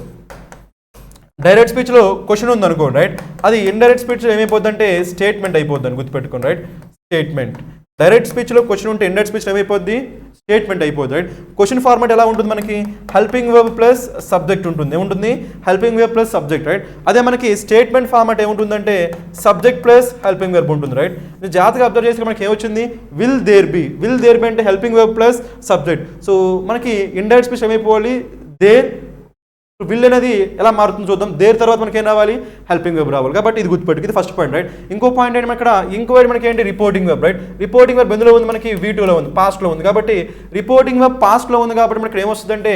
క్వశ్చన్ ఉంది అనుకోండి, రైట్? అది ఇండైరెక్ట్ స్పీచ్లో ఏమైపోద్ది అంటే స్టేట్మెంట్ అయిపోద్ది అని గుర్తుపెట్టుకోండి, రైట్? స్టేట్మెంట్. డైరెక్ట్ స్పీచ్లో క్వశ్చన్ ఉంటే ఇండైరెక్ట్ స్పీచ్లో ఏమైపోద్ది? స్టేట్మెంట్ అయిపోద్ది, రైట్? క్వశ్చన్ ఫార్మాట్ ఎలా ఉంటుంది మనకి? హెల్పింగ్ వర్బ్ ప్లస్ సబ్జెక్ట్ ఉంటుంది. ఏముంటుంది? Helping verb plus subject, right? అదే మనకి స్టేట్మెంట్ ఫార్మాట్ ఏముంటుందంటే సబ్జెక్ట్ ప్లస్ హెల్పింగ్ వర్బ్ ఉంటుంది, రైట్? జాగ్రత్తగా అబ్జర్వ్ చేస్తే మనకి ఏమొచ్చింది? విల్ దేర్ బి అంటే helping verb plus subject. So మనకి ఇండైరెక్ట్ స్పీచ్ ఏమైపోవాలి? దేర్. విల్ అనేది ఎలా మారుతుంది చూద్దాం. దేర్ తర్వాత మనకి ఏం రావాలి? హెల్పింగ్ వెబ్ రావాలి. కాబట్టి ఇది గుర్తుపెట్టుకు, ఇది ఫస్ట్ పాయింట్, రైట్? ఇంకో పాయింట్ ఏంటి ఇక్కడ? ఇంక్వైరీ మనకి ఏంటి? Reporting web, right? Reporting web ఎందులో ఉంది? మనకి V2లో ఉంది, పాస్ట్లో ఉంది. కాబట్టి రిపోర్టింగ్ వెబ్ పాస్ట్లో ఉంది కాబట్టి మనకి ఏమొస్తుందంటే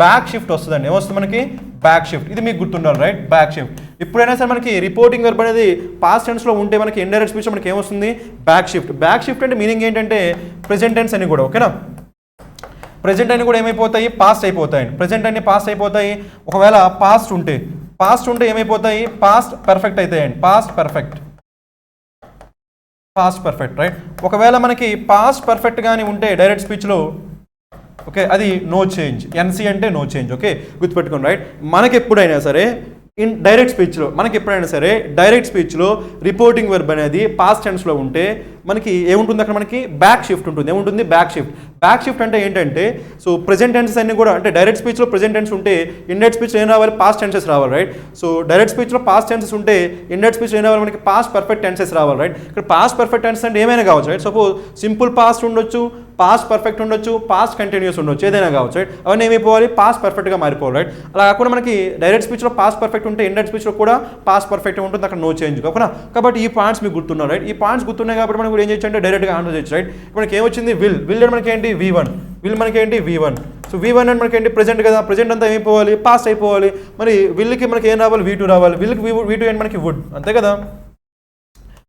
బ్యాక్ షిఫ్ట్ వస్తుందండి. ఏమొస్తుంది మనకి? Back shift. ఇది మీకు గుర్తుండాలి, రైట్? Back shift. ఇప్పుడైనా సరే మనకి రిపోర్టింగ్ వెర్బ్ అనేది పాస్ట్ టెన్స్లో ఉంటే మనకి ఇండైరెక్ట్ స్పీచ్ మనకి ఏమొస్తుంది? Back shift. బ్యాక్ షిఫ్ట్ అంటే మీనింగ్ ఏంటంటే ప్రెజెంట్ టెన్స్ అని కూడా, ఓకేనా? ప్రెజెంట్ అని కూడా ఏమైపోతాయి? పాస్ట్ అయిపోతాయి. ప్రెజెంట్ అన్ని పాస్ట్ అయిపోతాయి. ఒకవేళ పాస్ట్ ఉంటే ఏమైపోతాయి? పాస్ట్ పర్ఫెక్ట్ అవుతాయండి. Past perfect, right? ఒకవేళ మనకి పాస్ట్ పర్ఫెక్ట్ కానీ ఉంటే డైరెక్ట్ స్పీచ్లో, ఓకే, అది నో చేంజ్. ఎన్సీ అంటే నో చేంజ్. ఓకే, గుర్తుపెట్టుకోండి, రైట్? మనకి ఎప్పుడైనా సరే ఇన్ డైరెక్ట్ స్పీచ్లో మనకి ఎప్పుడైనా సరే డైరెక్ట్ స్పీచ్లో రిపోర్టింగ్ వెర్బ్ అనేది పాస్ట్ టెన్స్లో ఉంటే మనకి ఏముంటుంది అక్కడ మనకి బ్యాక్ షిఫ్ట్ ఉంటుంది. ఏముంటుంది? Back shift. బ్యాక్ షిఫ్ట్ అంటే ఏంటంటే సో ప్రెజెంట్ టెన్సెస్ అన్ని కూడా అంటే డైరెక్ట్ స్పీచ్లో ప్రెజెంట్ టెన్స్ ఉంటే ఇండైరెక్ట్ స్పీచ్లో ఏం రావాలి? పాస్ట్ టెన్సెస్ రావాలి, రైట్? సో డైరెక్ట్ స్పీచ్లో పాస్ట్ టెన్సెస్ ఉంటే ఇండైరెక్ట్ స్పీచ్లో ఏం రావాలి? మనకి పాస్ట్ పర్ఫెక్ట్ టెన్సెస్ రావాలి, రైట్? ఇక్కడ పాస్ట్ పర్ఫెక్ట్ టెన్సెస్ అంటే ఏమైనా కావచ్చు, రైట్? సపోజ్ సింపుల్ పాస్ట్ ఉండొచ్చు, పాస్ట్ పర్ఫెక్ట్ ఉండొచ్చు, పాస్ట్ కంటిన్యూస్ ఉండొచ్చు, ఏదైనా కావచ్చు, రైట్? అవన్నీ ఏమైపోవాలి? పాస్ట్ పర్ఫెక్ట్గా మారిపోవాలి, రైట్? అలా కాకుండా మనకి డైరెక్ట్ స్పీచ్లో పాస్ట్ పర్ఫెక్ట్ ఉంటే ఇండైరెక్ట్ స్పీచ్లో కూడా పాస్ట్ పర్ఫెక్ట్ ఉంటుంది, అక్కడ నో చేంజ్. ఓకేనా? కాబట్టి ఈ పాయింట్స్ మీకు గుర్తున్నాయి, రైట్? ఈ పాయింట్స్ గుర్తున్నాయి కాబట్టి మనం ఏం చేయొచ్చు అంటే డైరెక్ట్గా ఆన్సర్ చేయొచ్చు, రైట్? మనకి ఏమొచ్చింది? విల్. విల్ అంటే మనకి ఏంటి? V1. విల్ మనకి ఏంటి? V1. సో V1 అంటే మనకి ఏంటి? ప్రెజెంట్ కదా, ప్రెజెంట్ అంతా ఏమైపోవాలి? పాస్ట్ అయిపోవాలి. మరి విల్కి మనకి ఏం రావాలి? V2 రావాలి. విల్కి V2 ఏంటి? మనకి వుడ్, అంతే కదా?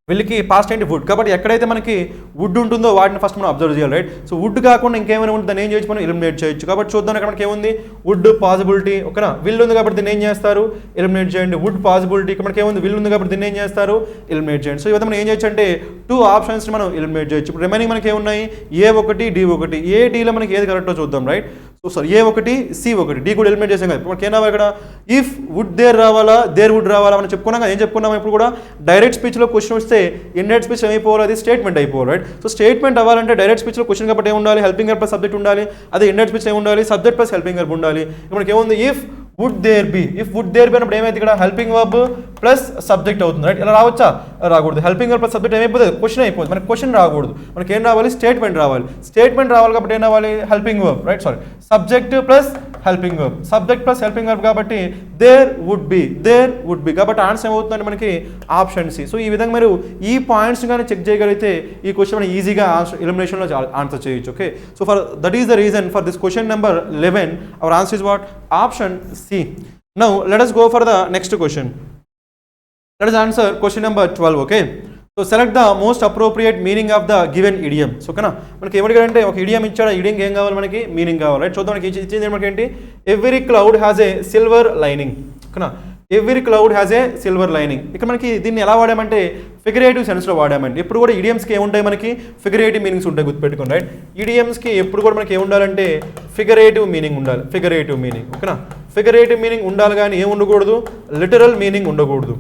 వీళ్ళకి పాస్ట్ ఏంటి? వుడ్. కాబట్టి ఎక్కడైతే మనకి వుడ్ ఉంటుందో వాటిని ఫస్ట్ మనం అబ్జర్వ్ చేయాలి, రైట్? సో వుడ్ కాకుండా ఇంకేమైనా ఉంటుంది దాన్ని ఏం చేయొచ్చు? మనం ఎలిమినేట్ చేయొచ్చు. కాబట్టి చూద్దాం ఇక్కడ మనకి ఏముంది? Would possibility. ఓకేనా? విల్ ఉంది కాబట్టి దీన్ని ఏం చేస్తారు? ఎలిమినేట్ చేయండి. Would possibility. ఇక్కడ మనకి ఏముంది? విల్ ఉంది కాబట్టి దీన్ని ఏం చేస్తారు? ఎలిమినేట్ చేయండి. సో ఇవన్నీ మనం ఏం చేయొచ్చు అంటే 2 ఆప్షన్స్ని మనం ఎలిమినేట్ చేయొచ్చు. ఇప్పుడు రిమైనింగ్ మనకి ఏమున్నాయి? A1 D1. ఏ డీలో మనకి ఏది కరెక్టో చూద్దాం, right? So sorry A1 C1 D కూడా ఎలిమినేట్ చేసాం కదా. ఇప్పుడు మనకి ఏం రావాలి ఇక్కడ? ఇఫ్ వుడ్ దేర్ రావాలా, దేర్ వుడ్ రావాలా మనం చెప్పుకున్నాం కదా. ఏం చెప్పుకున్నాం ఇప్పుడు కూడా? డైరెక్ట్ స్పీచ్లో క్వశ్చన్ వస్తే ఇండైరెక్ట్ స్పీచ్ ఏమైపోవాలి? అది స్టేట్మెంట్ అయిపోవాలి, రైట్? సో స్టేట్మెంట్ అవ్వాలంటే డైరెక్ట్ స్పీచ్లో క్వశ్చన్ కాబట్టి ఏం ఉండాలి? హెల్పింగ్ వర్బ్ ప్లస్ సబ్జెక్ట్ ఉండాలి. అదే ఇండైరెక్ట్ స్పీచ్ ఏమి ఉండాలి? సబ్జెక్ట్ ప్లస్ హెల్పింగ్ వర్బ్ ఉండాలి. ఇప్పుడు మనకి ఏముంది? If would there be. If would there be అన్నప్పుడు ఏమైతే ఇక్కడ హెల్పింగ్ వర్బ్ ప్లస్ సబ్జెక్ట్ అవుతుంది, రైట్? ఇలా రావచ్చా? రాకూడదు. హెల్పింగ్ వర్బ్ ప్లస్ సబ్జెక్ట్ ఏమైపోతుంది? క్వశ్చన్ అయిపోతుంది. మనకి క్వశ్చన్ రాకూడదు. మనకి ఏం రావాలి? స్టేట్మెంట్ రావాలి. స్టేట్మెంట్ రావాలి కాబట్టి ఏం రావాలి? Helping verb, right? Sorry, subject plus helping verb. Subject plus helping verb కాబట్టి there would be. There would be కాబట్టి ఆన్సర్ ఏమవుతుందంటే మనకి ఆప్షన్ సి. సో ఈ విధంగా మీరు ఈ పాయింట్స్ కానీ చెక్ చేయగలిగితే ఈ క్వశ్చన్ మనం ఈజీగా ఆన్సర్ ఎలిమినేషన్లో ఆన్సర్ చేయొచ్చు. Okay, so for that is the reason for this question number 11 our answer is what? Option C. Now let us go for the next question. Let us answer question number 12. Okay, so select the most appropriate meaning of the given idiom. So ఓకేనా, మనకి ఏమడిగాడంటే ఒక ఇడియం ఇచ్చాడు. ఇడియం ఏం కావాలి? మనకి మీనింగ్ కావాలి, రైట్? చూద్దాం. మనకి ఇచ్చింది మనకి ఏంటి? Every cloud has a silver lining. ఓకేనా, every cloud has a silver lining. ఇక్కడ మనకి దీన్ని ఎలా వాడామంటే ఫిగరేటివ్ సెన్స్లో వాడామండి. ఎప్పుడు కూడా ఇడియమ్స్కి ఏముంటాయి? మనకి ఫిగరేటివ్ మీనింగ్స్ ఉంటాయి, గుర్తుపెట్టుకోండి, రైట్? ఇడియమ్స్కి ఎప్పుడు కూడా మనకి ఏముండాలంటే ఫిగరేటివ్ మీనింగ్ ఉండాలి. Figurative meaning. ఓకేనా, ఫిగరేటివ్ మీనింగ్ ఉండాలి కానీ ఏం ఉండకూడదు? లిటరల్ మీనింగ్ ఉండకూడదు.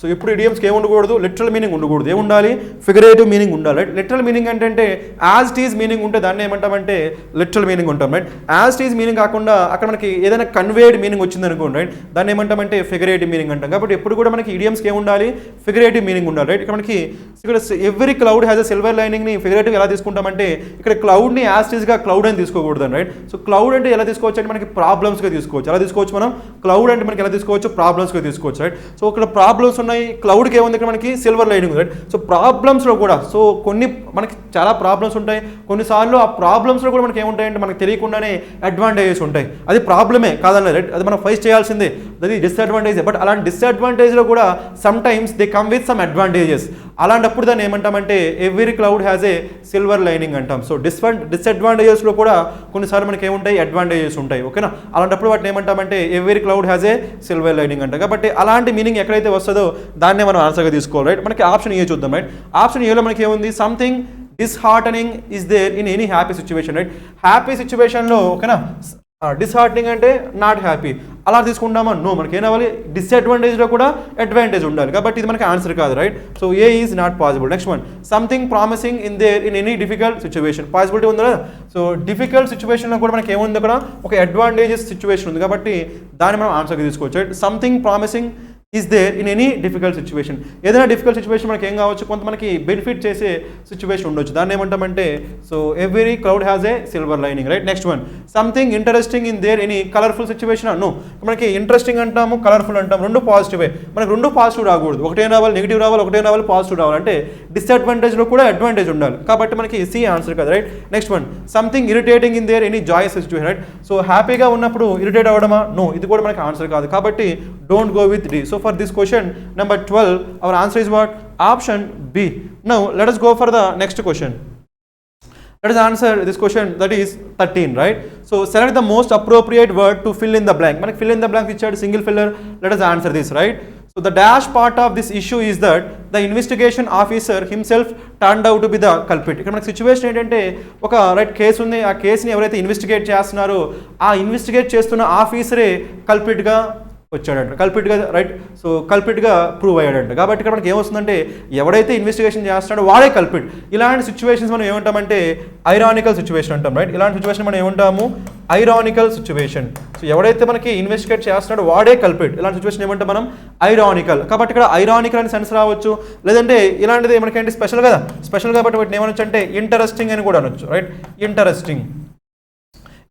సో ఇప్పుడు ఇడియమ్స్కి ఏమి ఉండకూడదు? లిటరల్ మీనింగ్ ఉండకూడదు. ఏముండాలి? ఫిగరేటివ్ మీనింగ్ ఉండాలి, రైట్? లిటరల్ మీనింగ్ అంటే యాజ్ ఇట్ ఈజ్ మీనింగ్ ఉంటే దాన్ని ఏమంటామంటే లిటరల్ మీనింగ్ ఉంటాం, right? As it is meaning కాకుండా అక్కడ మనకి ఏదైనా కన్వేడ్ మీనింగ్ వచ్చింది అనుకోండి, రైట్? దాన్ని ఏమంటామంటే ఫిగరేటివ్ మీనింగ్ అంటాం. కాబట్టి ఎప్పుడు కూడా మనకి ఇడియమ్స్కి ఏమి ఉండాలి? ఫిగరేటివ్ మీనింగ్ ఉండాలి, రైట్? ఇక్కడ మనకి ఇక్కడ every cloud has a silver లైనింగ్ని ఫిగరేటివ్ ఎలా తీసుకుంటామంటే ఇక్కడ క్లౌడ్ని యాజ్ ఇట్ ఈజ్గా క్లౌడ్ అని తీసుకోకూడదు, రైట్? సో క్లౌడ్ అంటే ఎలా తీసుకోవచ్చు అంటే మనకి ప్రాబ్లమ్స్గా తీసుకోవచ్చు. ఎలా తీసుకోవచ్చు మనం? క్లౌడ్ అంటే మనకి ఎలా తీసుకోవచ్చు? ప్రాబ్లమ్స్గా తీసుకోవచ్చు, రైట్? సో ఇక్కడ ప్రాబ్లమ్స్ ఉన్నాయి, క్లౌడ్కి ఏముంది? ఇక్కడ మనకి సిల్వర్ లైనింగ్, రైట్? సో ప్రాబ్లమ్స్లో కూడా సో కొన్ని మనకి చాలా ప్రాబ్లమ్స్ ఉంటాయి. కొన్నిసార్లు ఆ ప్రాబ్లమ్స్లో కూడా మనకి ఏముంటాయంటే మనకి తెలియకుండానే అడ్వాంటేజెస్ ఉంటాయి. అది ప్రాబ్లమే కాదన్నది, రైట్? అది మనం ఫేస్ చేయాల్సిందే, అది డిస్అడ్వాంటేజ్. బట్ అలాంటి డిస్అడ్వాంటేజ్లో కూడా some times they come with some advantages. అలాంటప్పుడు దాన్ని ఏమంటామంటే every cloud has a silver lining అంటాం. సో డిస్అడ్వాంటేజెస్లో కూడా కొన్నిసార్లు మనకి ఏముంటాయి? అడ్వాంటేజెస్ ఉంటాయి. ఓకేనా, అలాంటప్పుడు వాటిని ఏమంటామంటే every cloud has a silver lining అంటాం. కాబట్టి అలాంటి మీనింగ్ ఎక్కడైతే వస్తుందో దాన్నే మనం ఆన్సర్గా తీసుకోవాలి, రైట్? మనకి ఆప్షన్ ఏ చూద్దాం, రైట్? ఆప్షన్ ఏలో మనకి ఏముంది? Something disheartening is there in any happy situation, right? Happy సిచ్యువేషన్లో ఓకేనా, డిస్హార్టనింగ్ అంటే నాట్ హ్యాపీ అలా తీసుకుంటామా? నో, మనకి ఏం అవ్వాలి? డిస్అడ్వాంటేజ్లో కూడా అడ్వాంటేజ్ ఉండాలి. కాబట్టి ఇది మనకి ఆన్సర్ కాదు, right? So A is not possible. Next one, something promising in there in any difficult situation. Possibility ఉంది కదా. సో డిఫికల్ట్ సిచ్యువేషన్లో కూడా మనకి ఏముంది? అక్కడ ఒక అడ్వాంటేజెస్ సిచ్యువేషన్ ఉంది కాబట్టి దాన్ని మనం ఆన్సర్గా తీసుకోవచ్చు, right? Something promising is there in any difficult situation. ఏదైనా డిఫికల్ట్ సిచ్యువేషన్ మనకి ఏం కావచ్చు? కొంత మనకి బెనిఫిట్ చేసే సిచ్యువేషన్ ఉండొచ్చు. దాన్ని ఏమంటామంటే so every cloud has a silver lining, right? Next one, something interesting in there any colourful situation. No, మనకి ఇంట్రెస్టింగ్ అంటాము, కలర్ఫుల్ అంటాము, రెండు పాజిటివే. మనకి రెండు పాజిటివ్ రాకూడదు. ఒకటే రావాలి నెగిటివ్ రావాలి, ఒకటే రావాలి పాజిటివ్ రావాలి. అంటే డిస్అడ్వాంటేజ్లో కూడా అడ్వాంటేజ్ ఉండాలి. కాబట్టి మనకి సి ఆన్సర్ కదా, right? Next one, something irritating in there any Joyce situation, right? So హ్యాపీగా ఉన్నప్పుడు ఇరిటేట్ అవ్వడమా? నో, ఇది కూడా మనకి ఆన్సర్ కాదు. కాబట్టి don't go with D. So for this question number 12 our answer is what? Option B. Now let us go for the next question. Let us answer this question, that is 13, right? So select the most appropriate word to fill in the blank. Manaki fill in the blank ichadu, single filler. Let us answer this, right? So the dash part of this issue is that the investigation officer himself turned out to be the culprit. ఇక్కడ మనకి సిచ్యువేషన్ ఏంటంటే ఒక రైట్ కేసు ఉంది, ఆ కేసుని ఎవరైతే ఇన్వెస్టిగేట్ చేస్తున్నారో ఆ ఇన్వెస్టిగేట్ చేస్తున్న ఆఫీసరే కల్పిట్గా వచ్చాడంట, కల్పిట్గా, రైట్. సో కల్పిట్గా ప్రూవ్ అయ్యాడంట. కాబట్టి ఇక్కడ మనకి ఏమొస్తుందంటే ఎవడైతే ఇన్వెస్టిగేషన్ చేస్తున్నాడో వాడే కల్పిట్. ఇలాంటి సిచ్యువేషన్స్ మనం ఏమంటామంటే ఐరానికల్ సిచ్యువేషన్ అంటాం, రైట్. ఇలాంటి సిచ్యువేషన్ మనం ఏమంటాము ఐరానికల్ సిచ్యువేషన్. సో ఎవడైతే మనకి ఇన్వెస్టిగేట్ చేస్తున్నాడో వాడే కల్పిట్. ఇలాంటి సిచ్యువేషన్ ఏమంటే మనం ఐరానికల్. కాబట్టి ఇక్కడ ఐరానికల్ అని సెన్స్ రావచ్చు, లేదంటే ఇలాంటిది మనకేంటి స్పెషల్ కదా, స్పెషల్ కాబట్టి వాటిని ఏమనొచ్చు అంటే ఇంటరెస్టింగ్ అని కూడా అనొచ్చు, రైట్. ఇంటరెస్టింగ్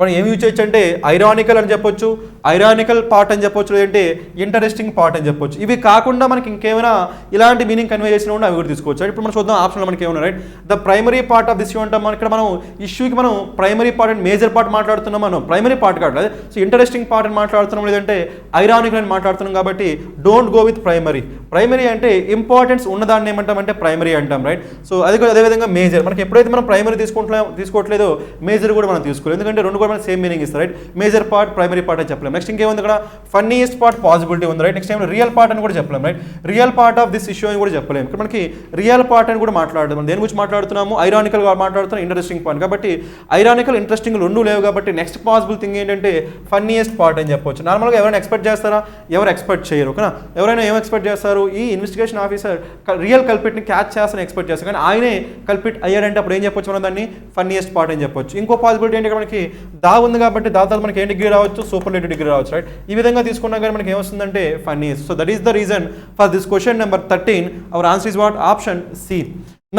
మనం ఏమి యూజ్ చేయొచ్చు అంటే ఐరానికల్ అని చెప్పొచ్చు, ఐరానికల్ పార్ట్ అని చెప్పొచ్చు, లేదంటే ఇంటరెస్టింగ్ పార్ట్ అని చెప్పొచ్చు. ఇవి కాకుండా మనకి ఇంకేమైనా ఇలాంటి మీనింగ్ కన్వే చేసిన ఉంటే అవి కూడా తీసుకోవచ్చు. ఇప్పుడు మనం చూద్దాం ఆప్షన్లో మనకి ఏమన్నా, right. The primary part of this issue అంటాం. ఇక్కడ మనం ఇష్యూకి మనం primary part and major part మాట్లాడుతున్నాం. మనం ప్రైమరీ పార్ట్ కాదు, సో ఇంటరెస్టింగ్ పార్ట్ అని మాట్లాడుతున్నాం, లేదంటే ఐరానికల్ అని మాట్లాడుతున్నాం. కాబట్టి don't go with primary. Primary అంటే ఇంపార్టెన్స్ ఉన్నదాన్ని ఏమంటామంటే ప్రైమరీ అంటాం, రైట్. సో అదేవిధంగా మేజర్, మనకి ఎప్పుడైతే మనం ప్రైమరీ తీసుకోవట్లేదో మేజర్ కూడా మనం తీసుకోలేదు, ఎందుకంటే రెండు కూడా సేమ్ మీనింగ్ ఇస్తారు, right. Major part primary part అని చెప్పలేం. నెక్స్ట్ ఇంకేముంది ఇక్కడ ఫన్నీయెస్ట్ పార్ట్ పాసిబిలిటీ ఉంది, right. Next time real part అని కూడా చెప్పలేం, right. Real part of this issue అని కూడా చెప్పలేము. ఇక్కడ మనకి రియల్ పార్ట్ అని కూడా మాట్లాడదాం. దేని గురించి మాట్లాడుతున్నాము, ఐరానికల్ మాట్లాడుతున్నాం, ఇంట్రెస్టింగ్ పార్ట్. కాబట్టి ఐరానికల్ ఇంట్రెస్టింగ్ రెండు లేవు, కాబట్టి నెక్స్ట్ పాసిబుల్ థింగ్ ఏంటంటే ఫన్నీయెస్ట్ పార్ట్ అని చెప్పొచ్చు. నార్మల్గా ఎవరైనా ఎక్స్పెక్ట్ చేస్తారా, ఎవరు ఎక్స్పెక్ట్ చేయరు, ఓకేనా. ఎవరైనా ఏం ఎక్స్పెక్ట్ చేస్తారు, ఈ ఇన్వెస్టిగేషన్ ఆఫీసర్ రియల్ కల్పిట్ని క్యాచ్ చేస్తారని ఎక్స్పెక్ట్ చేస్తారు, కానీ ఆయనే కల్పిట్ అయ్యాడంటే అప్పుడు ఏం చెప్పొచ్చు మనం దాన్ని ఫన్నీయెస్ట్ పార్ట్ అని చెప్పొచ్చు. ఇంకో పాసిబిలిటీ ఏంటి, ఇక్కడ మనకి దా ఉంది కాబట్టి దాదాపు మనకి ఏ డిగ్రీ రావచ్చు, సూపర్లేటివ్ డిగ్రీ రావచ్చు, రైట్. ఈ విధంగా తీసుకున్నా కానీ మనకి ఏమొస్తుందంటే funniest. So that is the reason for this question number 13. Our answer is what, option C.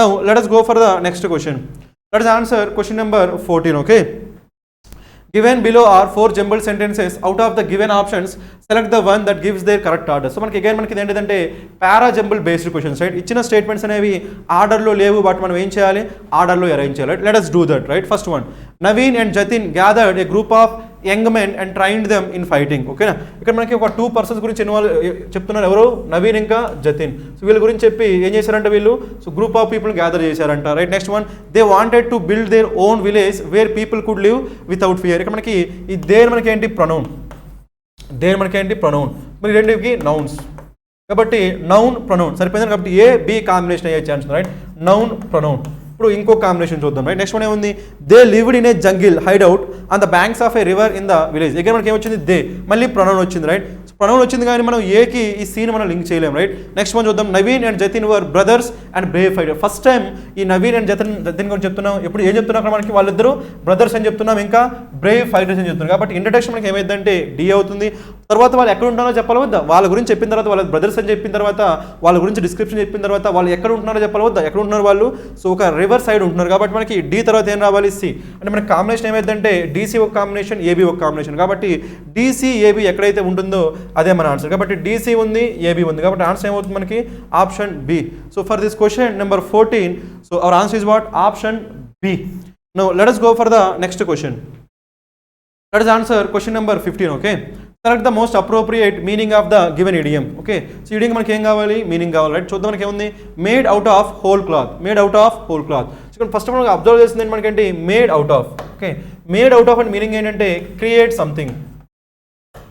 Now let us go for the next question. Let us answer question number 14. Okay, given below are 4 jumbled sentences. Out of the given options select the one that gives their correct order. So మనకి అగైన్ మనకి ఏంటంటే పారా జంబుల్ బేస్డ్ క్వశ్చన్స్, రైట్. ఇచ్చిన స్టేట్మెంట్స్ అనేవి ఆర్డర్లో లేవు, బట్ మనం ఏం చేయాలి, ఆర్డర్లో అరేంజ్ చేయాలి, right. Let us do that, right. First one, Naveen and Jatin gathered A group of young men and trained them in fighting. ఓకేనా, ఇక్కడ మనకి ఒక 2 పర్సన్స్ గురించి ఇన్వాల్వ్ చెప్తున్నారు, ఎవరు, నవీన్ ఇంకా జతిన్. సో వీళ్ళ గురించి చెప్పి ఏం చేశారంటే వీళ్ళు, so group of people gather చేశారంట, right. Next one, they wanted to build their own village where people could live without fear. ఇక్కడ మనకి ఈ దేర్ మనకి ఏంటి, ప్రొనౌన్. దేర్ మనకి ఏంటి, ప్రొనౌన్. మరి రెండుకి నౌన్స్, కాబట్టి నౌన్ ప్రొనౌన్ సరిపోయింది. కాబట్టి ఏ బి కాంబినేషన్ అయ్యే ఛాన్స్, రైట్. Noun pronoun. ఇప్పుడు ఇంకో కాంబినేషన్ చూద్దాం, రైట్. నెక్స్ట్ వన్ ఏముంది, they lived in a jungle hide out on the banks of A river in the village. ఇక్కడ మనకి ఏమొచ్చింది, దే, మళ్ళీ ప్రొనౌన్ వచ్చింది, రైట్. ప్రొనౌన్ వచ్చింది కానీ మనం ఏకి ఈ సీన్ మనం లింక్ చేయలేం, రైట్. నెక్స్ట్ వన్ చూద్దాం, Naveen and Jatin were brothers and Brave fighter. First time ఈ నవీన్ అండ్ జతిన్ గురించి చెప్తున్నాం. ఇప్పుడు ఏం చెప్తున్నాం అక్కడ మనకి, వాళ్ళిద్దరు బ్రదర్స్ అని చెప్తున్నాం, ఇంకా బ్రేవ్ ఫైటర్స్ అని చెప్తున్నాం. కాబట్టి ఇంట్రడక్షన్ మనకి ఏమైందంటే డి అవుతుంది. తర్వాత వాళ్ళు ఎక్కడ ఉంటున్నారో చెప్పాలి వద్దా, వాళ్ళ గురించి చెప్పిన తర్వాత, వాళ్ళ బ్రదర్స్ అని చెప్పిన తర్వాత, వాళ్ళ గురించి డిస్క్రిప్షన్ చెప్పిన తర్వాత వాళ్ళు ఎక్కడ ఉంటున్నారో చెప్పాలి వద్దా, ఎక్కడ ఉంటున్నారు వాళ్ళు, సో ఒక రివర్ సైడ్ ఉంటున్నారు. కాబట్టి మనకి డి తర్వాత ఏం రావాలి, సి. అంటే మనకి కాంబినేషన్ ఏమైందంటే డీసీ ఒక కాంబినేషన్, ఏబీ ఒక కాంబినేషన్. కాబట్టి డీసీ ఏబీ ఎక్కడైతే ఉంటుందో అదే మన ఆన్సర్. కాబట్టి డీసీ ఉంది, ఏబీ ఉంది, కాబట్టి ఆన్సర్ ఏమవుతుంది మనకి, option B. So for this question number 14, so our answer is what, option B. Now let us go for the next question. Let us answer question number 15. Okay, select the most appropriate meaning of the given idiom. Okay, so idiom మనకి ఏం కావాలి, మీనింగ్ కావాలి, రైట్. చూద్దాం మనకి ఏముంది, made out of whole cloth. Made out of whole cloth. So first మనం అబ్జర్వ్ చేస్తుంది మనకేంటి, made out of. Okay, made out of అంటే మీనింగ్ ఏంటంటే క్రియేట్ సంథింగ్.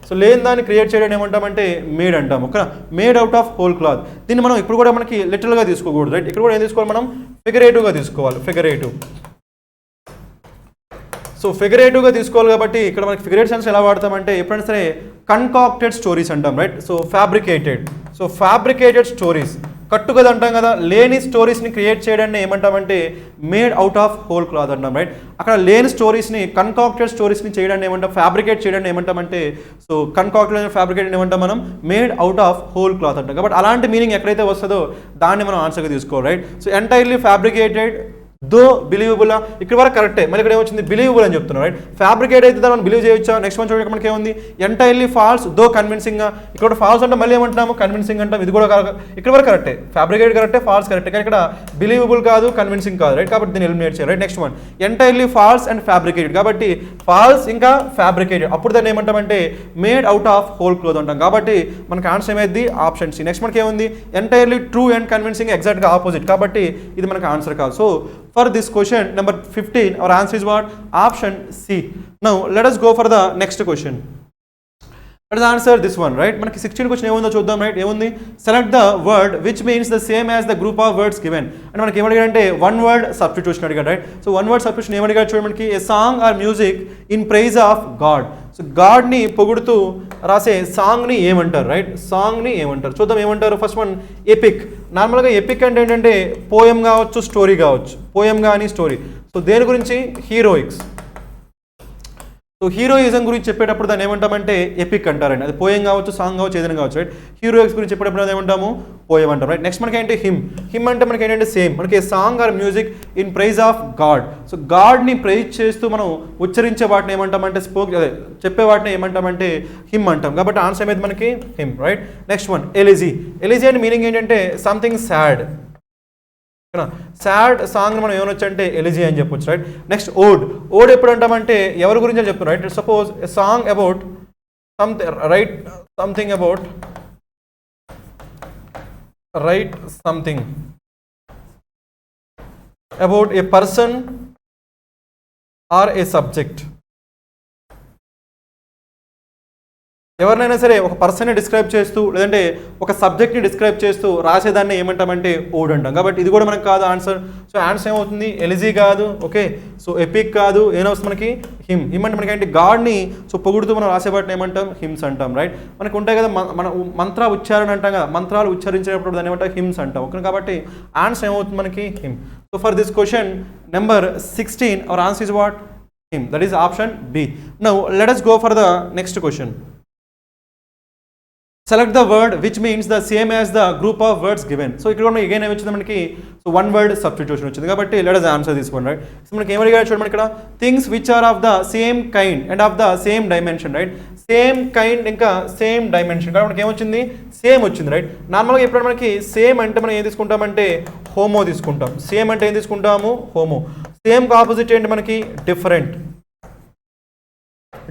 సో లేని దాన్ని క్రియేట్ చేయడం ఏమంటామంటే మేడ్ అంటాం, ఓకేనా. Made out of whole cloth. దీన్ని మనం ఇప్పుడు కూడా మనకి లిటరల్గా తీసుకోకూడదు, రైట్. ఇక్కడ కూడా ఏం తీసుకోవాలి మనం, ఫిగరేటివ్గా తీసుకోవాలి, ఫిగరేటివ్. సో ఫిగరేటివ్గా తీసుకోవాలి కాబట్టి ఇక్కడ మనకి ఫిగరేట్ సెన్స్ ఎలా వాడతామంటే ఎప్పుడైనా సరే కన్కాక్టెడ్ స్టోరీస్ అంటాం, right. So fabricated, so fabricated stories, కట్టుకథ అంటాం కదా, లేని స్టోరీస్ని క్రియేట్ చేయడాన్ని ఏమంటామంటే made out of whole cloth అంటాం, రైట్. అక్కడ లేని స్టోరీస్ని, కన్కాక్టెడ్ స్టోరీస్ని చేయడాన్ని ఏమంటాం, ఫ్యాబ్రికేట్ చేయడాన్ని ఏమంటామంటే, సో కన్కాక్టెడ్ ఫ్యాబ్రికేట్ ఏమంటాం మనం, made out of whole cloth అంటాం. కాబట్టి అలాంటి మీనింగ్ ఎక్కడైతే వస్తుందో దాన్ని మనం ఆన్సర్గా తీసుకోవాలి, రైట్. సో ఎంటైర్లీ ఫ్యాబ్రికేటెడ్, దో బిలీవబుల్, ఇక్కడ వరకు కరెక్టే, మళ్ళీ ఇక్కడ ఏమొచ్చింది, బిలీవబుల్ అని చెప్తున్నాం, రైట్. ఫ్యాబ్రికేట్ అయితే దాన్ని మనం బిలీవ్ చేయొచ్చా. నెక్స్ట్ వన్ చూడండి మనకి ఏముంది, ఎంటైర్లీ ఫాల్స్ దో కన్విన్సింగ్. ఇక్కడ ఫాల్స్ అంటే మళ్ళీ ఏమంటున్నాము, కన్విన్సింగ్ అంటాం. ఇది కూడా ఇక్కడ వరకు కరెక్టే, ఫ్యాబ్రికేట్ కరెక్టే, ఫాల్స్ కరెక్టే, కానీ ఇక్కడ బిలీవబుల్ కాదు, కన్విన్సింగ్ కాదు, రైట్. కాబట్టి దీన్ని ఎలిమినేట్ చేయాలి, right. Next one, entirely false and fabricated. కాబట్టి ఫాల్స్ ఇంకా ఫ్యాబ్రికేటెడ్, అప్పుడు దాన్ని ఏమంటామంటే made out of whole cloth అంటాం. కాబట్టి మనకి ఆన్సర్ ఏమైంది, ఆప్షన్ సి. నెక్స్ట్ మనకి ఏముంది, ఎంటైర్లీ ట్రూ అండ్ కన్విన్సింగ్, ఎగ్జాక్ట్గా ఆపోజిట్, కాబట్టి ఇది మనకి ఆన్సర్ కాదు. So for this question number 15, our answer is what, option C. Now let us go for the next question. Let us answer this one, right. మనకి 16 క్వశ్చన్ ఏముందో చూద్దాం, రైట్. ఏముంది, select the word which means the same as the group of words given. అంటే మనకి ఏమడిగాడంటే వన్ వర్డ్ సబ్స్టిట్యూషన్ అడిగాడు, right. So one word substitution ఏమడిగాడు చూడండి మనకి, a song or music in praise of God. So గాడ్ని పొగుడుతూ రాసే సాంగ్ని ఏమంటారు, రైట్? సాంగ్ని ఏమంటారు చూద్దాం. ఏమంటారు? First one epic. నార్మల్గా ఎపిక్ అంటే ఏంటంటే పోయం కావచ్చు, స్టోరీ కావచ్చు. పోయం కానీ స్టోరీ. సో దేని గురించి? హీరోయిక్స్. సో హీరోయిజం గురించి చెప్పేటప్పుడు దాన్ని ఏమంటామంటే ఎపిక్ అంటారండి. అది పోయం కావచ్చు, సాంగ్ కావచ్చు, ఏదైనా కావచ్చు, రైట్? హీరోయిక్స్ గురించి చెప్పేటప్పుడు అది ఏమంటాము? పోయం అంటాం, రైట్? నెక్స్ట్ మనకి ఏంటి? హిమ్. హిమ్ అంటే మనకి ఏంటంటే సేమ్, మనకి song or music in praise of God. So గాడ్ని ప్రైజ్ చేస్తూ మనం ఉచ్చరించే వాటిని ఏమంటామంటే అదే చెప్పే వాటిని ఏమంటామంటే హిమ్ అంటాం. కాబట్టి ఆన్సర్ ఏమైంది మనకి? Him, right? Next one elegy. Elegy అంటే మీనింగ్ ఏంటంటే సంథింగ్ సాడ్. సాడ్ సాంగ్ మనం ఏమనొచ్చు అంటే ఎలిజీ అని చెప్పొచ్చు, రైట్? నెక్స్ట్ ఓడ్. ఓడ్ ఎప్పుడు అంటామంటే ఎవరి గురించి అని చెప్తాం, right? Suppose a song about something, right? Something about, right? Something about a person are A subject. ఎవరినైనా సరే ఒక పర్సన్ని డిస్క్రైబ్ చేస్తూ లేదంటే ఒక సబ్జెక్ట్ని డిస్క్రైబ్ చేస్తూ రాసేదాన్ని ఏమంటామంటే ఓడ్ అంటాం. కాబట్టి ఇది కూడా మనకు కాదు ఆన్సర్. సో ఆన్సర్ ఏమవుతుంది? ఎలిజీ కాదు, ఓకే? సో ఎపిక్ కాదు, ఏమవుతుంది మనకి? హిమ్. హిమ్ అంటే మనకి ఏంటి? గాడ్ని సో పొగుడుతూ మనం రాసేవాటిని ఏమంటాం? హిమ్స్ అంటాం, రైట్? మనకు ఉంటాయి కదా మన మంత్ర ఉచ్చారణ అంటాం కదా, మంత్రాలు ఉచ్చరించేటప్పుడు దాన్ని ఏమంటాం? హిమ్స్ అంటాం, ఓకే? కాబట్టి ఆన్సర్ ఏమవుతుంది మనకి? Hmm. So for this question number 16 our answer is what? Hmm. That is option B. Now let us go for the next question. Select the word which means the same as the group of words given. So ఇక్కడ మనకి again ఏమొచ్చింది మనకి? సో వన్ వర్డ్ సబ్స్టిట్యూషన్ వచ్చింది. కాబట్టి let us answer this one, right? So మనకి ఏమని అడిగారు చూడండి ఇక్కడ, things which are of the same kind and of the same dimension, right? Same kind ఇంకా సేమ్ డైమెన్షన్. కాబట్టి మనకి ఏమొచ్చింది? సేమ్ వచ్చింది, రైట్? నార్మల్గా ఇప్పుడు మనకి సేమ్ అంటే మనం ఏం తీసుకుంటామంటే హోమో తీసుకుంటాం. సేమ్ అంటే ఏం తీసుకుంటాము? హోమో. సేమ్ ఆపోజిట్ ఏంటి మనకి? డిఫరెంట్.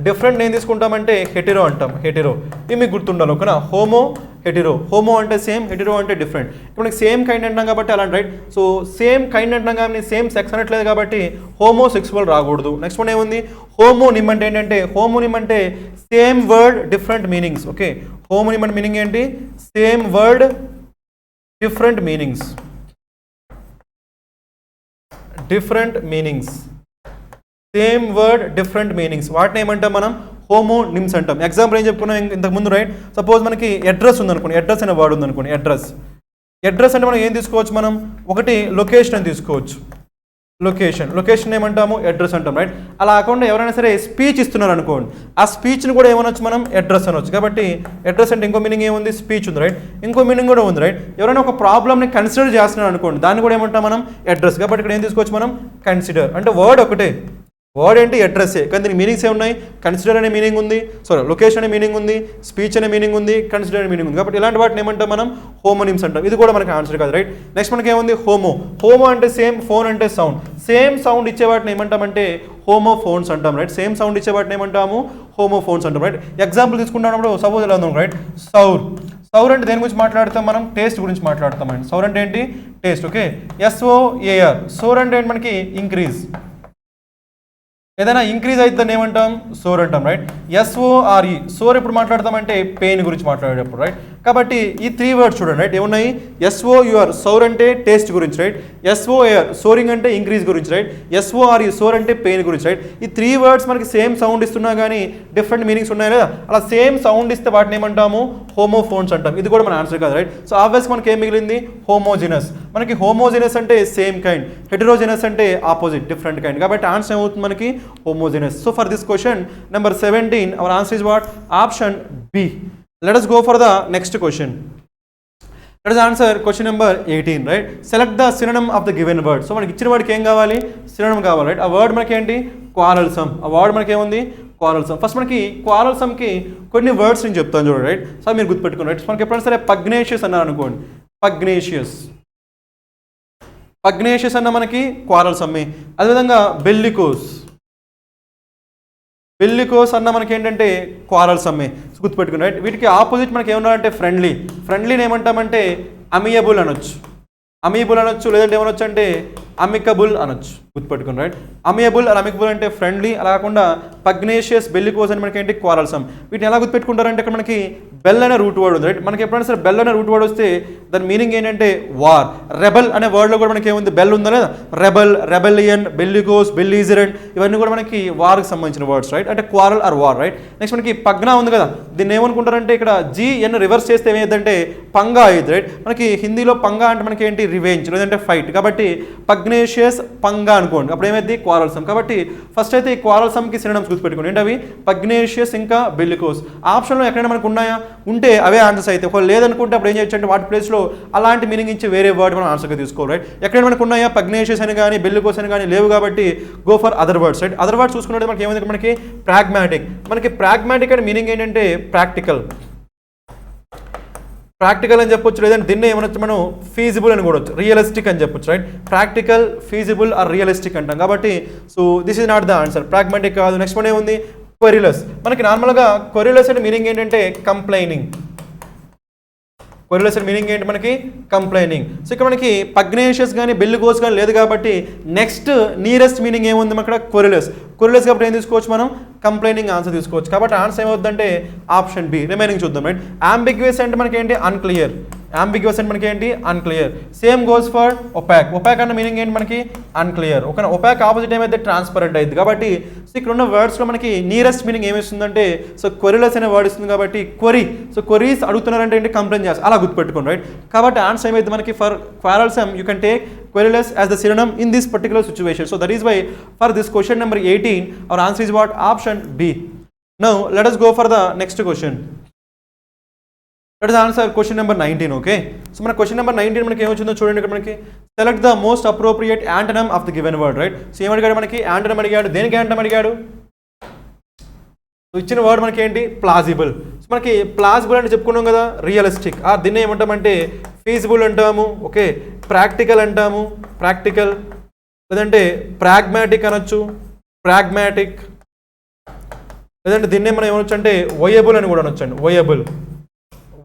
డిఫరెంట్ ఏం తీసుకుంటామంటే హెటిరో అంటాం. హెటిరో ఇది మీకు గుర్తుండాలి, ఓకేనా? హోమో, హెటిరో. హోమో అంటే సేమ్, హెటిరో అంటే డిఫరెంట్. ఇప్పుడు మనకి సేమ్ కైండ్ అంటాం కాబట్టి అలాంటి, రైట్? సో సేమ్ కైండ్ అంటాం కానీ సేమ్ సెక్స్ అనట్లేదు కాబట్టి హోమో సెక్సువల్ రాకూడదు. నెక్స్ట్ వన్ ఏముంది? హోమోనిమ్ అంటే ఏంటంటే హోమోనిమ్ అంటే same word different meanings, okay? Homonym అంటే మీనింగ్ ఏంటి? Same word different meanings. Different meanings, same word different meanings, వాటిని ఏమంటాం మనం? హోమోనిమ్స్ అంటాం. ఎగ్జాంపుల్ ఏం చెప్పుకున్నాం ఇంతకుముందు, రైట్? సపోజ్ మనకి అడ్రస్ ఉందనుకోండి, అడ్రస్ అనే వర్డ్ ఉందనుకోండి, అడ్రస్. అడ్రస్ అంటే మనం ఏం తీసుకోవచ్చు? మనం ఒకటి లొకేషన్ అని తీసుకోవచ్చు. లొకేషన్ ఏమంటాము? అడ్రస్ అంటాం, రైట్? అలా కాకుండా ఎవరైనా సరే స్పీచ్ ఇస్తున్నారు అనుకోండి, ఆ స్పీచ్ని కూడా ఏమనొచ్చు మనం? అడ్రస్ అనొచ్చు. కాబట్టి అడ్రస్ అంటే ఇంకో మీనింగ్ ఏముంది? స్పీచ్ ఉంది, రైట్? ఇంకో మీనింగ్ కూడా ఉంది, రైట్? ఎవరైనా ఒక ప్రాబ్లమ్ని కన్సిడర్ చేస్తున్నారు అనుకోండి, దాన్ని కూడా ఏమంటాం మనం? అడ్రస్. కాబట్టి ఇక్కడ ఏం తీసుకోవచ్చు మనం? కన్సిడర్. అంటే వర్డ్ ఒకటే, వర్డ్ ఏంటి? అడ్రస్సే, కానీ దీనికి మీనింగ్స్ ఏమున్నాయి? కన్సిడర్ అనే మీనింగ్ ఉంది, సారీ లొకేషన్ అనే మీనింగ్ ఉంది, స్పీచ్ అనే మీనింగ్ ఉంది, కన్సిడర్ అనే మీనింగ్ ఉంది. కాబట్టి ఇలాంటి వాటిని ఏమంటాం మనం? హోమోనిమ్స్ అంటాం. ఇది కూడా మనకి ఆన్సర్ కాదు, రైట్? నెక్స్ట్ మనకి ఏముంది? హోమో. హోమో అంటే సేమ్, ఫోన్ అంటే సౌండ్. సేమ్ సౌండ్ ఇచ్చే వాటిని ఏమంటామంటే హోమోఫోన్స్ అంటాం, రైట్? సేమ్ సౌండ్ ఇచ్చే వాటిని ఏమంటాము? హోమోఫోన్స్ అంటాం, రైట్? ఎగ్జాంపుల్ తీసుకుంటున్నప్పుడు సపోజ్ ఎలా ఉందాం, రైట్? సౌర్. సౌర్ అంటే దేని గురించి మాట్లాడతాం మనం? టేస్ట్ గురించి మాట్లాడతామండి. సౌర్ అంటే ఏంటి? Taste, okay? SOAR. సోర్ అంటే ఏంటి మనకి? ఇంక్రీజ్. ఏదైనా ఇంక్రీజ్ అయితే దాన్ని ఏమంటాం? సోర్ అంటాం, రైట్? SORE. సోర్ ఎప్పుడు మాట్లాడతామంటే పెయిన్ గురించి మాట్లాడేటప్పుడు, రైట్? కాబట్టి ఈ 3 వర్డ్స్ చూడండి, రైట్? ఏమున్నాయి? SOUR సోర్ అంటే టేస్ట్ గురించి, రైట్? SOAR సోరింగ్ అంటే ఇంక్రీజ్ గురించి, రైట్? SORE సోర్ అంటే పెయిన్ గురించి, రైట్? ఈ 3 వర్డ్స్ మనకి సేమ్ సౌండ్ ఇస్తున్నా కానీ డిఫరెంట్ మీనింగ్స్ ఉన్నాయి కదా, అలా సేమ్ సౌండ్ ఇస్తే వాటిని ఏమంటాము? హోమోఫోన్స్ అంటాం. ఇది కూడా మన ఆన్సర్ కాదు, రైట్? సో ఆబ్వియస్ మనకి ఏం మిగిలింది? హోమోజినస్. మనకి హోమోజినస్ అంటే సేమ్ కైండ్, హెటరోజినస్ అంటే ఆపోజిట్, డిఫరెంట్ కైండ్. కాబట్టి ఆన్సర్ ఏమవుతుంది మనకి? homogeneous. So for this question number 17 our answer is what? Option B. Let us go for the next question. Let us answer question number 18, right? Select the synonym of the given word. So మనకి ఇచ్చిన వర్డ్కి ఏం కావాలి? సినోనిమ్ కావాలి, రైట్? ఆ వర్డ్ మనకి ఏంటి? క్వారల్సమ్. ఆ వర్డ్ మనకి ఏముంది? క్వారల్సమ్. ఫస్ట్ మనకి క్వారల్సమ్కి కొన్ని వర్డ్స్ నేను చెప్తాను చూడండి, రైట్? సో మీరు గుర్తుపెట్టుకోండి, రైట్? మనకి ఎప్పుడైనా సరే పగ్నేషియస్ అన్నారు అనుకోండి, పగ్నేషియస్ అన్న మనకి క్వారల్సమ్మే. అదేవిధంగా బెల్లికోస్ అన్న మనకి ఏంటంటే క్వారల్సమ్మే. గుర్తుపెట్టుకుని, రైట్? వీటికి ఆపోజిట్ మనకి ఏమన్నారంటే ఫ్రెండ్లీని ఏమంటామంటే అమియబుల్ అనొచ్చు, లేదంటే ఏమనొచ్చు అంటే అమికబుల్ అనొచ్చు. గుర్తుపెట్టుకుని, రైట్? అమియబుల్ అండ్ అమికబుల్ అంటే ఫ్రెండ్లీ, అలా కాకుండా పగ్నేషియస్, బెల్లికోస్ అని మనకి ఏంటి? క్వారల్సమ్. వీటిని ఎలా గుర్తుపెట్టుకుంటారంటే ఇక్కడ మనకి బెల్ అనే రూట్ వర్డ్ ఉంది రైట్. మనకి ఎప్పుడైనా సరే బెల్ అనే రూట్ వర్డ్ వస్తే దాని మీనింగ్ ఏంటంటే వార్. రెబల్ అనే వర్డ్లో కూడా మనకి ఏముంది, బెల్ ఉందా లేదా, రెబల్, రెబెలియన్, బెల్లిగోస్, బెల్లిజరెంట్, ఇవన్నీ కూడా మనకి వార్కి సంబంధించిన వర్డ్స్ రైట్, అంటే quarrel are war right. Next మనకి పగ్నా ఉంది కదా, దీన్ని ఏమనుకుంటారంటే ఇక్కడ GN రివర్స్ చేస్తే ఏమైందంటే పంగా అయ్యింది రైట్. మనకి హిందీలో పంగా అంటే మనకి ఏంటి, రివెంజ్ లేదంటే ఫైట్, కాబట్టి పగ్నేషియస్ పంగా అనుకోండి, అప్పుడు ఏమైంది క్వారల్సమ్. కాబట్టి ఫస్ట్ అయితే ఈ క్వారల్సమ్కి సినోనిమ్స్ గుర్తుపెట్టుకోండి, ఏంటి అవి, పగ్నేషియస్ ఇంకా బెల్లికోస్. ఆప్షన్లో ఎక్కడైనా మనకు ఉన్నాయా, ఉంటే అవే ఆన్సర్స్ అయితే, ఒకవేళ లేదనుకుంటే అప్పుడు ఏం చేయొచ్చు అంటే వాటి ప్లేస్లో అలాంటి మీనింగ్ ఇచ్చే వేరే వర్డ్ మనం ఆన్సర్గా తీసుకోవాలి రైట్. ఎక్కడైనా మనకు ఉన్నాయా, పగ్నేషియస్ అని కానీ బెల్లికోస్ అని కానీ లేవు, కాబట్టి go for other words right. Other words చూసుకున్నట్టు మనకి ఏమైంది, మనకి ప్రాగ్మాటిక్. మనకి ప్రాగ్మాటిక్ అంటే మీనింగ్ ఏంటంటే ప్రాక్టికల్, ప్రాక్టికల్ అని చెప్పొచ్చు, లేదంటే దీన్ని ఏమనొచ్చు మనం ఫీజిబుల్ అని కూడా వచ్చు, రియలిస్టిక్ అని చెప్పొచ్చు right. Practical, feasible or realistic అంటాం, కాబట్టి so this is not the answer, pragmatic కాదు. నెక్స్ట్ వన్ ఏముంది, క్వెరిలస్. మనకి నార్మల్గా క్వెరిలస్ అంటే మీనింగ్ ఏంటంటే కంప్లైనింగ్. క్వెరిలస్ అంటే మీనింగ్ ఏంటి, మనకి కంప్లైనింగ్. సో ఇక్కడ మనకి పగ్నేషియస్ కానీ బెల్లిగోస్ కానీ లేదు, కాబట్టి నెక్స్ట్ నియరెస్ట్ మీనింగ్ ఏముంది అక్కడ, క్వెరిలస్. క్వెరిలస్ కాబట్టి ఏం తీసుకోవచ్చు మనం, కంప్లైనింగ్ ఆన్సర్ తీసుకోవచ్చు. కాబట్టి ఆన్సర్ ఏమవుతుందంటే ఆప్షన్ బి. రిమైనింగ్ చూద్దాం రైట్. అంబిగ్యూస్ అంటే మనకి ఏంటి, అన్క్లియర్. అంబిగ్యూస్ అంటే మనకి ఏంటి, unclear. Same goes for opaque. Opaque అన్న మీనింగ్ ఏంటి, మనకి అన్క్లియర్. ఒక ఒపాక్ ఆపోజిట్ ఏమైతే ట్రాన్స్పరెంట్ అయింది. కాబట్టి సో ఇక్కడ ఉన్న వర్డ్స్లో మనకి నియరెస్ట్ మీనింగ్ ఏమిస్తుందంటే సో క్వెరిలస్ అనే వర్డ్ ఇస్తుంది, కాబట్టి క్వరీ. సో క్వరీస్ అడుగుతున్నారంటే ఏంటి, కంప్లైంట్ చేస్తారు, అలా గుర్తుపెట్టుకోండి రైట్. కాబట్టి ఆన్సర్ ఏమైతే మనకి for quarrelsome you can take querulous as the synonym in this particular situation. So that is why for this question number 18 our answer is what, option B. Now let us go for the next question. Let us answer question number 19. Okay, so మన question number 19 మనకి ఏమొచ్చిందో చూడండి. ఇక్కడ మనకి select the most appropriate antonym of the given word right. So ఏమడిగాడు మనకి, యాంటనమ్ అడిగాడు. దేనికి యాంటనమ్ అడిగాడు, ఇచ్చిన వర్డ్ మనకి ఏంటి, ప్లాజిబుల్. సో మనకి ప్లాజిబుల్ అంటే చెప్పుకున్నాం కదా, రియలిస్టిక్. దీన్ని ఏమంటామంటే ఫీజిబుల్ అంటాము, ఓకే, ప్రాక్టికల్ అంటాము, ప్రాక్టికల్, లేదంటే ప్రాగ్మాటిక్ అనొచ్చు, ప్రాగ్మాటిక్, లేదంటే దీన్నే మనం ఏమనొచ్చు అంటే వయబుల్ అని కూడా అనొచ్చు అండి, viable,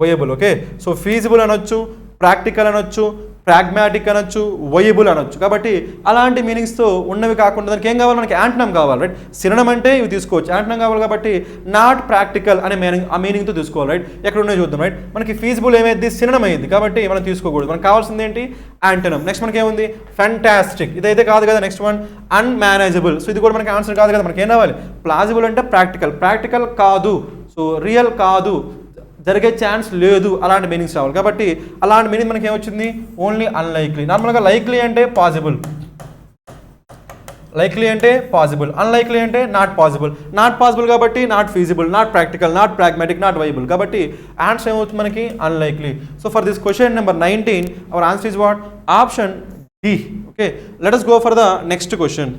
viable. Okay, so feasible అనొచ్చు, ప్రాక్టికల్ అనొచ్చు, ప్రాగ్మాటిక్ అనొచ్చు, వయబుల్ అనొచ్చు. కాబట్టి అలాంటి మీనింగ్స్తో ఉన్నవి కాకుండా దానికి ఏం కావాలి, మనకి యాంటనమ్ కావాలి రైట్. సినోనిమ్ అంటే ఇవి తీసుకోవచ్చు, యాంటనమ్ కావాలి కాబట్టి నాట్ ప్రాక్టికల్ అనే మీనింగ్, ఆ మీనింగ్తో తీసుకోవాలి రైట్. ఎక్కడ ఉన్నాయో చూద్దాం రైట్. మనకి ఫీజిబుల్ ఏమైంది, సినోనిమ్ అయింది, కాబట్టి మనం తీసుకోకూడదు. మనకు కావాల్సింది ఏంటి, యాంటనమ్. నెక్స్ట్ మనకి ఏముంది, ఫ్యాంటాస్టిక్, ఇదైతే కాదు కదా. Next one unmanageable. సో ఇది కూడా మనకి ఆన్సర్ కాదు కదా. మనకి ఏం కావాలి, ప్లాజిబుల్ అంటే ప్రాక్టికల్, ప్రాక్టికల్ కాదు, సో రియల్ కాదు, జరిగే ఛాన్స్ లేదు, అలాంటి మీనింగ్స్ రావాలి. కాబట్టి అలాంటి మీనింగ్ మనకి ఏమొచ్చింది, ఓన్లీ అన్లైక్లీ. నార్మల్గా లైక్లీ అంటే పాసిబుల్, లైక్లీ అంటే పాసిబుల్, అన్లైక్లీ అంటే నాట్ పాసిబుల్. నాట్ పాసిబుల్ కాబట్టి not feasible, not practical, not pragmatic, not viable. కాబట్టి ఆన్సర్ ఏమవుతుంది మనకి, unlikely. So for this question number 19 our answer is what, option D. Okay, let us go for the next question.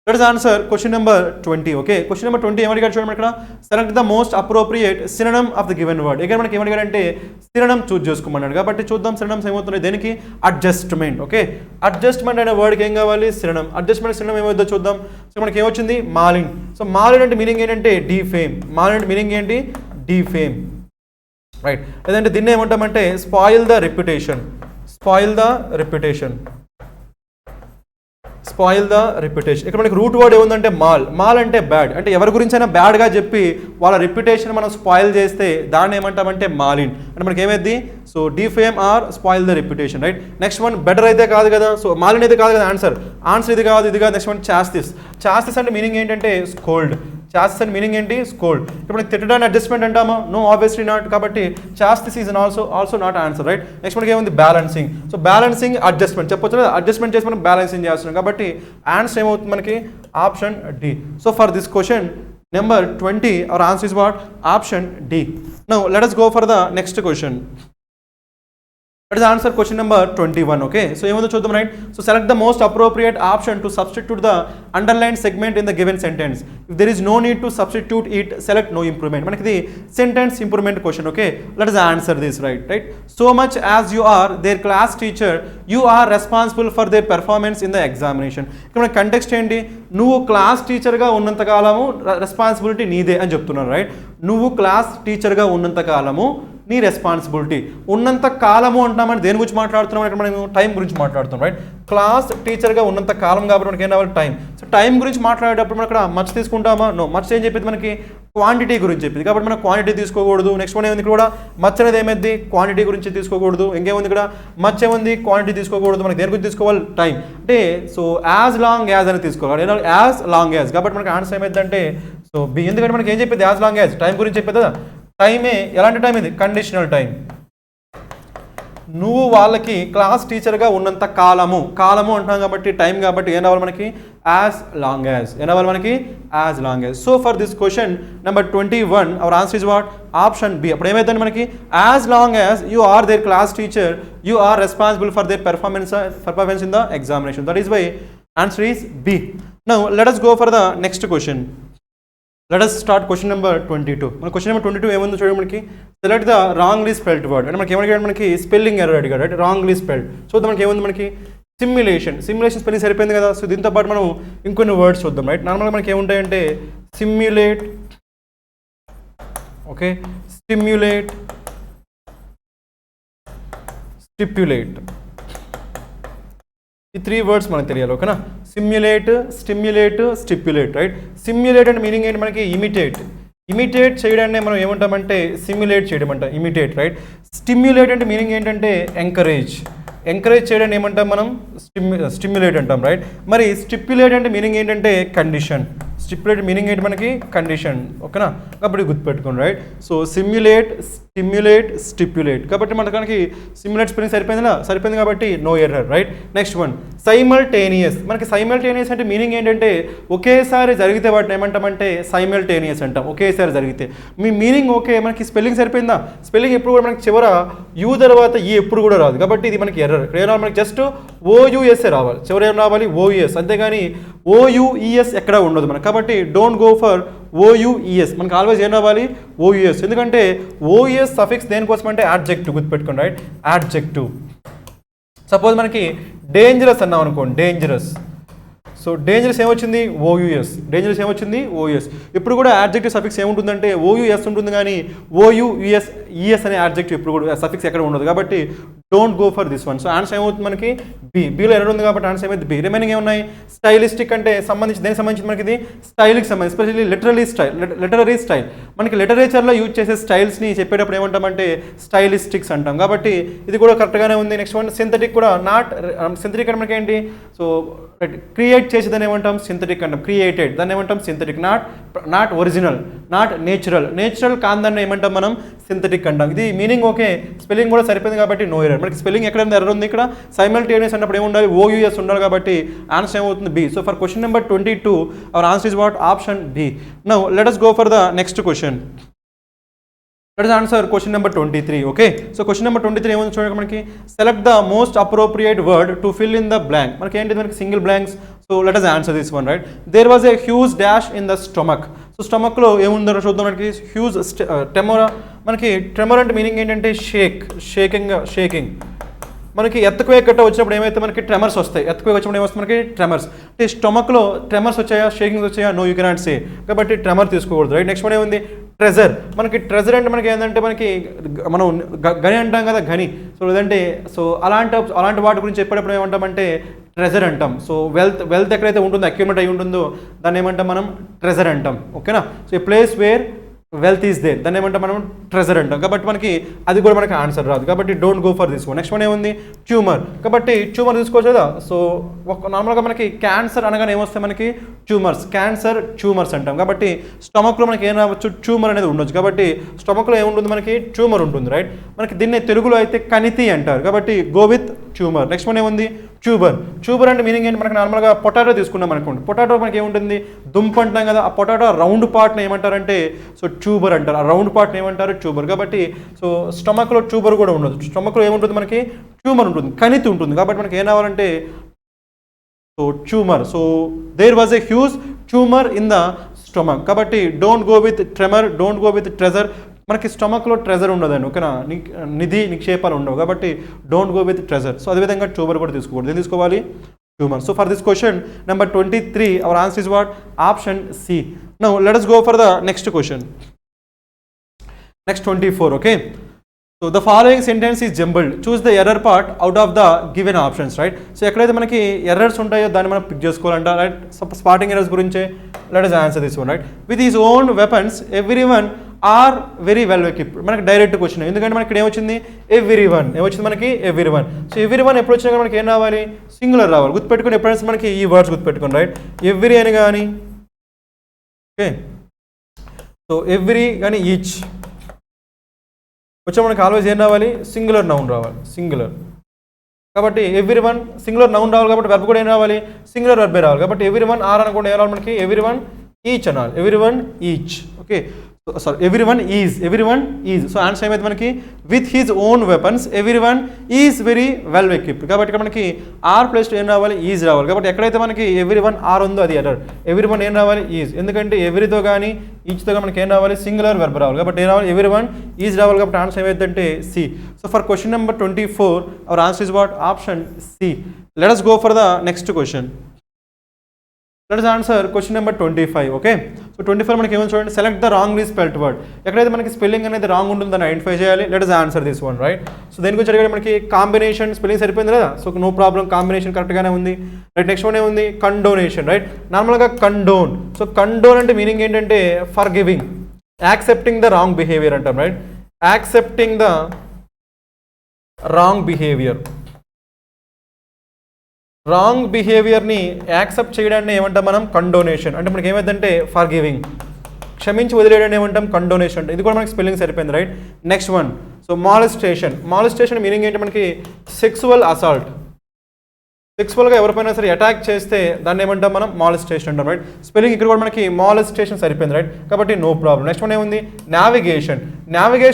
Let us answer question number 20. Okay, question number 20 ఏమడిగాడు చూడండి ఇక్కడ, select the most appropriate synonym of the given word. ఇక్కడ మనకి ఏమడిగాడు అంటే synonym చూస్ చేసుకోమన్నాడు. కాబట్టి చూద్దాం synonyms ఏమవుతున్నాయి. దేనికి, అడ్జస్ట్మెంట్. ఓకే, అడ్జస్ట్మెంట్ అనే వర్డ్కి ఏం కావాలి, synonym. అడ్జస్ట్మెంట్ synonym ఏమవుతుందో చూద్దాం. సో మనకి ఏమొచ్చింది, మాలిన్. సో మాలిన్ అంటే మీనింగ్ ఏంటంటే డీఫేమ్. మాలిన్ అంటే మీనింగ్ ఏంటి, డీఫేమ్ రైట్. లేదంటే దీన్ని ఏమంటామంటే spoil the reputation, spoil the reputation, spoil the reputation. ఇక్కడ మనకి రూట్ వర్డ్ ఏముందంటే మాల్. మాల్ అంటే బ్యాడ్, అంటే ఎవరి గురించి అయినా బ్యాడ్గా చెప్పి వాళ్ళ రెప్యుటేషన్ మనం స్పాయిల్ చేస్తే దాన్ని ఏమంటామంటే మాలిన్. అంటే మనకి ఏమైంది, so defame or spoil the reputation right. Next one better అయితే కాదు కదా, సో మాలిన్ అయితే కాదు కదా ఆన్సర్. ఆన్సర్ ఇది కాదు, ఇది కాదు. Next one చాస్టిస్. చాస్టిస్ అంటే మీనింగ్ ఏంటంటే స్కోల్డ్. చాస్టిస్ అంటే మీనింగ్ ఏంటి, స్కోల్డ్. ఇప్పుడు మనకి తిట్టడాన్ని అడ్జస్ట్మెంట్ అంటామా, నో ఆబ్వియస్లీ నాట్. కాబట్టి chastise is also not answer right. Next మనకి ఏముంది, బ్యాలెన్సింగ్. సో బ్యాలెన్సింగ్ అడ్జస్ట్మెంట్ చెప్పొచ్చు కదా, అడ్జస్ట్మెంట్ చేసి మనం బ్యాలెన్సింగ్ చేస్తున్నాం. కాబట్టి ఆన్సర్ ఏమవుతుంది మనకి, option D. So for this question number 20 our answer is what, option D. Now let us go for the next question. Let us answer question number 21. Okay, so ఏమవుతుందో చూద్దాం right. So select the most appropriate option to substitute the underlined segment in the given sentence. If there is no need to substitute it, select no improvement. మనకి ఇది sentence improvement question. Okay, let us answer this right. So much as you are their class teacher, you are responsible for their performance in the examination. ఇక్కడ మన కంటెక్స్ట్ ఏంటి, నువ్వు క్లాస్ టీచర్గా ఉన్నంత కాలము రెస్పాన్సిబిలిటీ నీదే అని చెప్తున్నారు రైట్. నువ్వు క్లాస్ టీచర్గా ఉన్నంత కాలము నీ రెస్పాన్సిబిలిటీ. ఉన్నంత కాలము అంటున్నామని దేని గురించి మాట్లాడుతున్నాం అంటే మనం టైం గురించి మాట్లాడుతున్నాం, రైట్? క్లాస్ టీచర్గా ఉన్నంత కాలం కాబట్టి మనకి ఏం రావాలి? టైం. సో టైం గురించి మాట్లాడేటప్పుడు మనం అక్కడ మచ్ తీసుకుంటామా? నో. మచ్ ఏం చెప్పింది మనకి? క్వాంటిటీ గురించి చెప్పింది. కాబట్టి మనం క్వాంటిటీ తీసుకోకూడదు. నెక్స్ట్ వన్ ఏముంది ఇక్కడ? మచ్ అనేది ఏమైంది? క్వాంటిటీ గురించి తీసుకోకూడదు. ఇంకేముంది ఇక్కడ? మచ్ ఏముంది? క్వాంటిటీ తీసుకోకూడదు. మనకి దేని గురించి తీసుకోవాలి? టైం. అంటే సో యాజ్ లాంగ్ యాజ్ అని తీసుకోవాలి. As long as. కాబట్టి మనకి ఆన్సర్ ఏమైందంటే సో బి. ఎందుకంటే మనకి ఏం చెప్పింది? As long as. టైం గురించి చెప్పేది కదా. టైమే ఎలాంటి టైం ఇది? Conditional time. నువ్వు వాళ్ళకి క్లాస్ టీచర్గా ఉన్నంత కాలము అంటున్నాం కాబట్టి టైం కాబట్టి ఏం రావాలి మనకి? As long as. ఏం రావాలి మనకి? As long as. So for this question number 21 our answer is what? Option B. అప్పుడు ఏమైందండి మనకి? As long as you are their class teacher you are responsible for their performance in the examination. That is why answer is B. Now let us go for the next question. Let us start question number 22. మన క్వశ్చన్ నెంబర్ 22 ఏముందో చూడండి మనకి. Select the wrongly spelled word. అంటే మనకి ఏమడిగాడు? మనకి స్పెల్లింగ్ ఎర్రర్ అడిగాడు, రైట్? Wrongly spelled. చూద్దాం మనకి ఏముంది మనకి? సిమ్యులేషన్ స్పెల్లింగ్ సరిపోయింది కదా. సో దీంతో పాటు మనం ఇంకొన్ని వర్డ్స్ చూద్దాం, రైట్? నార్మల్గా మనకి ఏముంటాయంటే సిమ్యులేట్, ఓకే, స్టిమ్యులేట్, స్టిప్యులేట్. ఈ 3 వర్డ్స్ మనకు తెలియాలి, ఓకేనా? Simulate, stimulate, stipulate, right? Simulate అంటే మీనింగ్ ఏంటి మనకి? ఇమిటేట్ చేయడాన్ని మనం ఏమంటామంటే సిమ్యులేట్ చేయడం అంట, ఇమిటేట్, రైట్? స్టిమ్యులేట్ అంటే మీనింగ్ ఏంటంటే ఎంకరేజ్ చేయడాన్ని ఏమంటాం మనం? స్టిమ్యులేట్ అంటాం, రైట్? మరి స్టిప్యులేట్ అంటే మీనింగ్ ఏంటంటే కండిషన్. స్టిప్యులేట్ మీనింగ్ ఏంటి మనకి? కండిషన్, ఓకేనా? కాబట్టి గుర్తుపెట్టుకోండి, right? So simulate, stimulate, stipulate. కాబట్టి మనకి సిమ్యులేట్ స్పెల్లింగ్ సరిపోయింది కాబట్టి no error, right? Next one simultaneous. మనకి సైమల్టేనియస్ అంటే మీనింగ్ ఏంటంటే ఒకేసారి జరిగితే వాటిని ఏమంటామంటే సైమల్టేనియస్ అంటాం, ఒకేసారి జరిగితే. మీ మీనింగ్ ఓకే, మనకి స్పెల్లింగ్ సరిపోయిందా? స్పెల్లింగ్ ఎప్పుడు కూడా మనకి చివర యూ తర్వాత ఈ ఎప్పుడు కూడా రాదు, కాబట్టి ఇది మనకి ఎర్రర్. ఇక్కడ మనకి జస్ట్ ఓయుఎస్ఏ రావాలి, చివర ఏం రావాలి? ఓయుఎస్, అంతేగాని ఓయుఈఎస్ ఎక్కడ ఉండదు మనకి. కాబట్టి డోంట్ గో ఫర్ ఓయుఈఎస్. మనకి ఆల్వేస్ ఏం రావాలి? ఓయుఎస్. ఎందుకంటే ఓయుఎస్ సఫిక్స్ దేనికోసం అంటే యాడ్జెక్టివ్. గుర్తుపెట్టుకోండి, రైట్? యాడ్జెక్టివ్. సపోజ్ మనకి డేంజరస్ అన్నాం అనుకోండి, డేంజరస్. సో డేంజరస్ ఏమొచ్చింది? ఓయుఎస్. డేంజరస్ ఏమొచ్చింది? ఓయుఎస్. ఇప్పుడు కూడా యాడ్జెక్టివ్ సఫిక్స్ ఏముంటుందంటే ఓయుఎస్ ఉంటుంది, కానీ ఓయుఈఎస్ అనే యాడ్జెక్టివ్ ఇప్పుడు కూడా సఫిక్స్ ఎక్కడ ఉండదు. కాబట్టి don't go for this one. So answer ఏమవుతుంది మనకి? బి. బిలో ఎర్రర్ ఉంది కాబట్టి ఆన్సర్ ఏమైంది? బి. రిమైనింగ్ ఏమున్నాయి? స్టైలిస్టిక్ అంటే దేనికి సంబంధించి మనకి? ఇది స్టైల్కి సంబంధించి, ఎస్పెషల్లీ లిటరరీ స్టైల్. మనకి లిటరేచర్లో యూజ్ చేసే స్టైల్స్ని చెప్పేటప్పుడు ఏమంటామంటే స్టైలిస్టిక్స్ అంటాం. కాబట్టి ఇది కూడా కరెక్ట్గానే ఉంది. నెక్స్ట్ వన్ సింథటిక్ కూడా నాట్ సింథటిక్ అంటే మనకి ఏంటి? సో క్రియేట్ చేసేదాన్ని ఏమంటాం? సింథటిక్ అంటాం. క్రియేటెడ్ దాన్ని ఏమంటాం? Synthetic. Not original, not natural కాని దాన్ని ఏమంటాం మనం? సింథటిక్ అంటాం. ఇది మీనింగ్ ఓకే, స్పెల్లింగ్ కూడా సరిపోయింది కాబట్టి నో ఎర్రర్. మనకి స్పెల్లింగ్ ఎక్కడ ఎర్రర్ ఉంది? ఇక్కడ సైమల్టేనియస్ అన్నప్పుడు ఏముండాలి? ఓయుఎస్ ఉండాలి, కాబట్టి ఆన్సర్ ఏమవుతుంది? B. So for question number 22 our answer is what? Option B. Now let us go for the next question. Let us answer question number 23. Okay, so question number 23 ఏముంది చూడండి మనకి. Select the most appropriate word to fill in the blank. మనకి ఏంటి? మనకి single blanks. So let us answer this one, right? There was a huge dash in the stomach. So స్టమక్లో ఏముందో చూద్దాం మనకి. హ్యూజ్ ట్రెమోరా. మనకి ట్రెమర్ అంటే మీనింగ్ ఏంటంటే షేకింగ్. మనకి ఎర్త్క్వేక్ గట్ట వచ్చినప్పుడు ఏమైతే మనకి ట్రెమర్స్ వస్తాయి. ఎర్త్క్వేక్ వచ్చినప్పుడు ఏమొస్తుంది మనకి? ట్రెమర్స్. అంటే స్టమక్లో ట్రెమర్స్ వచ్చాయా, షేకింగ్స్ వచ్చాయా? No, you cannot say. కాబట్టి ట్రెమర్ తీసుకోకూడదు, రైట్? నెక్స్ట్ వన్ ఏముంది? ట్రెజర్. మనకి ట్రెజర్ అంటే మనకి ఏంటంటే మనకి మనం గని అంటాం కదా, గని. సో లేదంటే సో అలాంటి వాటి గురించి చెప్పేటప్పుడు ఏమంటామంటే ట్రెజర్ అంటాం. సో వెల్త్ ఎక్కడైతే ఉంటుందో, అక్యుములేట్ అయి ఉంటుందో దాన్ని ఏమంటాం మనం? ట్రెజర్ అంటాం, ఓకేనా? So a place where wealth is there దాన్ని ఏమంటాం మనం? ట్రెజర్ అంటాం. కాబట్టి మనకి అది కూడా మనకి ఆన్సర్ రాదు, కాబట్టి don't go for this one. Next one ఏముంది? ట్యూమర్. కాబట్టి ట్యూమర్ తీసుకోవచ్చు కదా. సో నార్మల్గా మనకి క్యాన్సర్ అనగానే ఏమొస్తాయి మనకి? ట్యూమర్స్. క్యాన్సర్ ట్యూమర్స్ అంటాం. కాబట్టి స్టమక్లో మనకి ఏం రావచ్చు? ట్యూమర్ అనేది ఉండొచ్చు. కాబట్టి స్టమక్లో ఏముంటుంది మనకి? ట్యూమర్ ఉంటుంది, రైట్? మనకి దీన్ని తెలుగులో అయితే కణితి అంటారు, కాబట్టి go with tumour. Next one ఏముంది? ట్యూబర్ అంటే మీనింగ్ ఏంటి? మనకి నార్మల్గా పొటాటో తీసుకున్నాం అనుకోండి. పొటాటో మనకి ఏముంటుంది? దుంప అంటాం కదా. ఆ పొటాటో రౌండ్ పార్ట్ని ఏమంటారంటే సో ట్యూబర్ అంటారు. ఆ రౌండ్ పార్ట్ని ఏమంటారు? ట్యూబర్. కాబట్టి సో స్టమక్లో ట్యూబర్ కూడా ఉండదు. స్టమక్లో ఏముంటుంది మనకి? ట్యూమర్ ఉంటుంది, కణితి ఉంటుంది. కాబట్టి మనకి ఏం రావాలంటే so tumour. So there was a huge tumour in the stomach. కాబట్టి don't go with tremor, don't go with treasure. మనకి స్టమక్లో ట్రెజర్ ఉండదండి, ఓకేనా? నిక్షేపాలు ఉండవు, కాబట్టి don't go with treasure. So అదేవిధంగా ట్యూబర్ కూడా తీసుకోకూడదు. ఏం తీసుకోవాలి? Tumour. So for this question number 23 our answer is what? Option C. Now let us go for the next question. Next 24, okay? So the following sentence is jumbled, choose the error part out of the given options, right. So ఎక్కడైతే మనకి ఎర్రర్స్ ఉంటాయో దాన్ని మనం పిక్ చేసుకోవాలంట, రైట్. స్పాటింగ్ ఎర్రర్స్ గురించే let us answer this one, right. With his own weapons every one or very well equipped. మనకి డైరెక్ట్ క్వశ్చన్, ఎందుకంటే మనకి ఇక్కడ ఏమొచ్చింది ఎవ్రీ వన్, ఏమొచ్చింది మనకి every one. So every one ఎప్పుడు వచ్చినా మనకి ఏం రావాలి, సింగులర్ రావాలి. గుర్తుపెట్టుకుని ఎప్పుడైనా మనకి ఈ వర్డ్స్ గుర్తుపెట్టుకోండి, రైట్. ఎవ్రీ అని కానీ, ఓకే. సో ఎవ్రీ కానీ ఈచ్ వచ్చా మనకి ఆల్వేస్ ఏం రావాలి, సింగులర్ నౌన్ రావాలి, సింగులర్. కాబట్టి ఎవ్రీ వన్ సింగులర్ నౌన్ రావాలి, కాబట్టి వెర్బ్ కూడా ఏం రావాలి, సింగులర్ వెర్బే రావాలి. కాబట్టి ఎవ్రీ వన్ ఆర్ అనుకుంటే ఏం రావాలి మనకి, ఎవ్రీ వన్ ఈచ్ అనాలి, every one each, okay. Sorry every one is. So answer ఏమైతే మనకి with his own weapons every one is very well equipped. కాబట్టి ఇక్కడ మనకి ఆర్ ప్లస్ ఏం రావాలి, ఈజ్ రావాలి. కాబట్టి ఎక్కడైతే మనకి ఎవ్రీ వన్ ఆర్ ఉందో అది ఎర్రర్. ఎవ్రీ వన్ ఏం రావాలి, ఈజ్. ఎందుకంటే ఎవ్రీతో కానీ ఈచ్తో కానీ మనకి ఏం రావాలి, సింగులర్ వెర్బ్ రావాలి. కాబట్టి ఏం రావాలి, ఎవ్రీ వన్ ఈజ్ రావాలి. కాబట్టి ఆన్సర్ ఏమైందంటే C. So for question number 24 our answer is what, option C. Let us go for the next question. Let us answer question number 25, okay. So 25 మనకి ఏమని చూడండి, select the wrongly spelled word. ఎక్కడైతే మనకి స్పెల్లింగ్ అనేది రాంగ్ ఉంటుందో దాన్ని ఐడెంటిఫై చేయాలి. Let us answer this one, right. So దేని గురించి అడిగాడు మనకి, కాంబినేషన్ స్పెల్లింగ్ సరిపోయింది కదా, సో నో ప్రాబ్లం, కాంబినేషన్ కరెక్ట్గానే ఉంది, రైట్. నెక్స్ట్ వన్ ఏముంది, కండోనేషన్, రైట్. నార్మల్గా కండోన్. సో కండోన్ అంటే మీనింగ్ ఏంటంటే forgiving, accepting the wrong behaviour అంటాం, right. Accepting the wrong behaviour, wrong బిహేవియర్ని యాక్సెప్ట్ చేయడాన్ని ఏమంటాం మనం, కండోనేషన్. అంటే మనకి ఏమైందంటే ఫర్ గివింగ్, క్షమించి వదిలేయడాన్ని ఏమంటాం, కండోనేషన్ అంటే. ఇది కూడా మనకి స్పెల్లింగ్ సరిపోయింది, right. Next one, so molestation meaning ఏంటి మనకి, సెక్సువల్ అసాల్ట్. సెక్సువల్గా ఎవరిపైనా సరే అటాక్ చేస్తే దాన్ని ఏమంటాం మనం, మాలిస్టేషన్ అంటాం, రైట్. స్పెల్లింగ్ ఇక్కడ కూడా మనకి మాలిస్టేషన్ సరిపోయింది, రైట్. కాబట్టి నో ప్రాబ్లం. నెక్స్ట్ వన్ ఏముంది, నావిగేషన్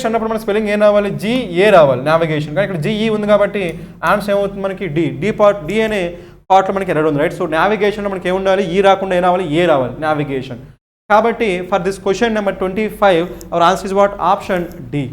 అన్నప్పుడు మన స్పెల్లింగ్ ఏం రావాలి, జిఏ రావాలి, నావిగేషన్. కానీ ఇక్కడ జిఈ ఉంది కాబట్టి ఆన్సర్ ఏమవుతుంది మనకి డి అనే పార్ట్లో మనకి ఎర్రర్ ఉంది, రైట్. సో నావిగేషన్లో మనకి ఏముండాలి, ఈ రాకుండా ఏం రావాలి, ఏ రావాలి, నావిగేషన్. కాబట్టి for this question number 25 our answer is what, option D.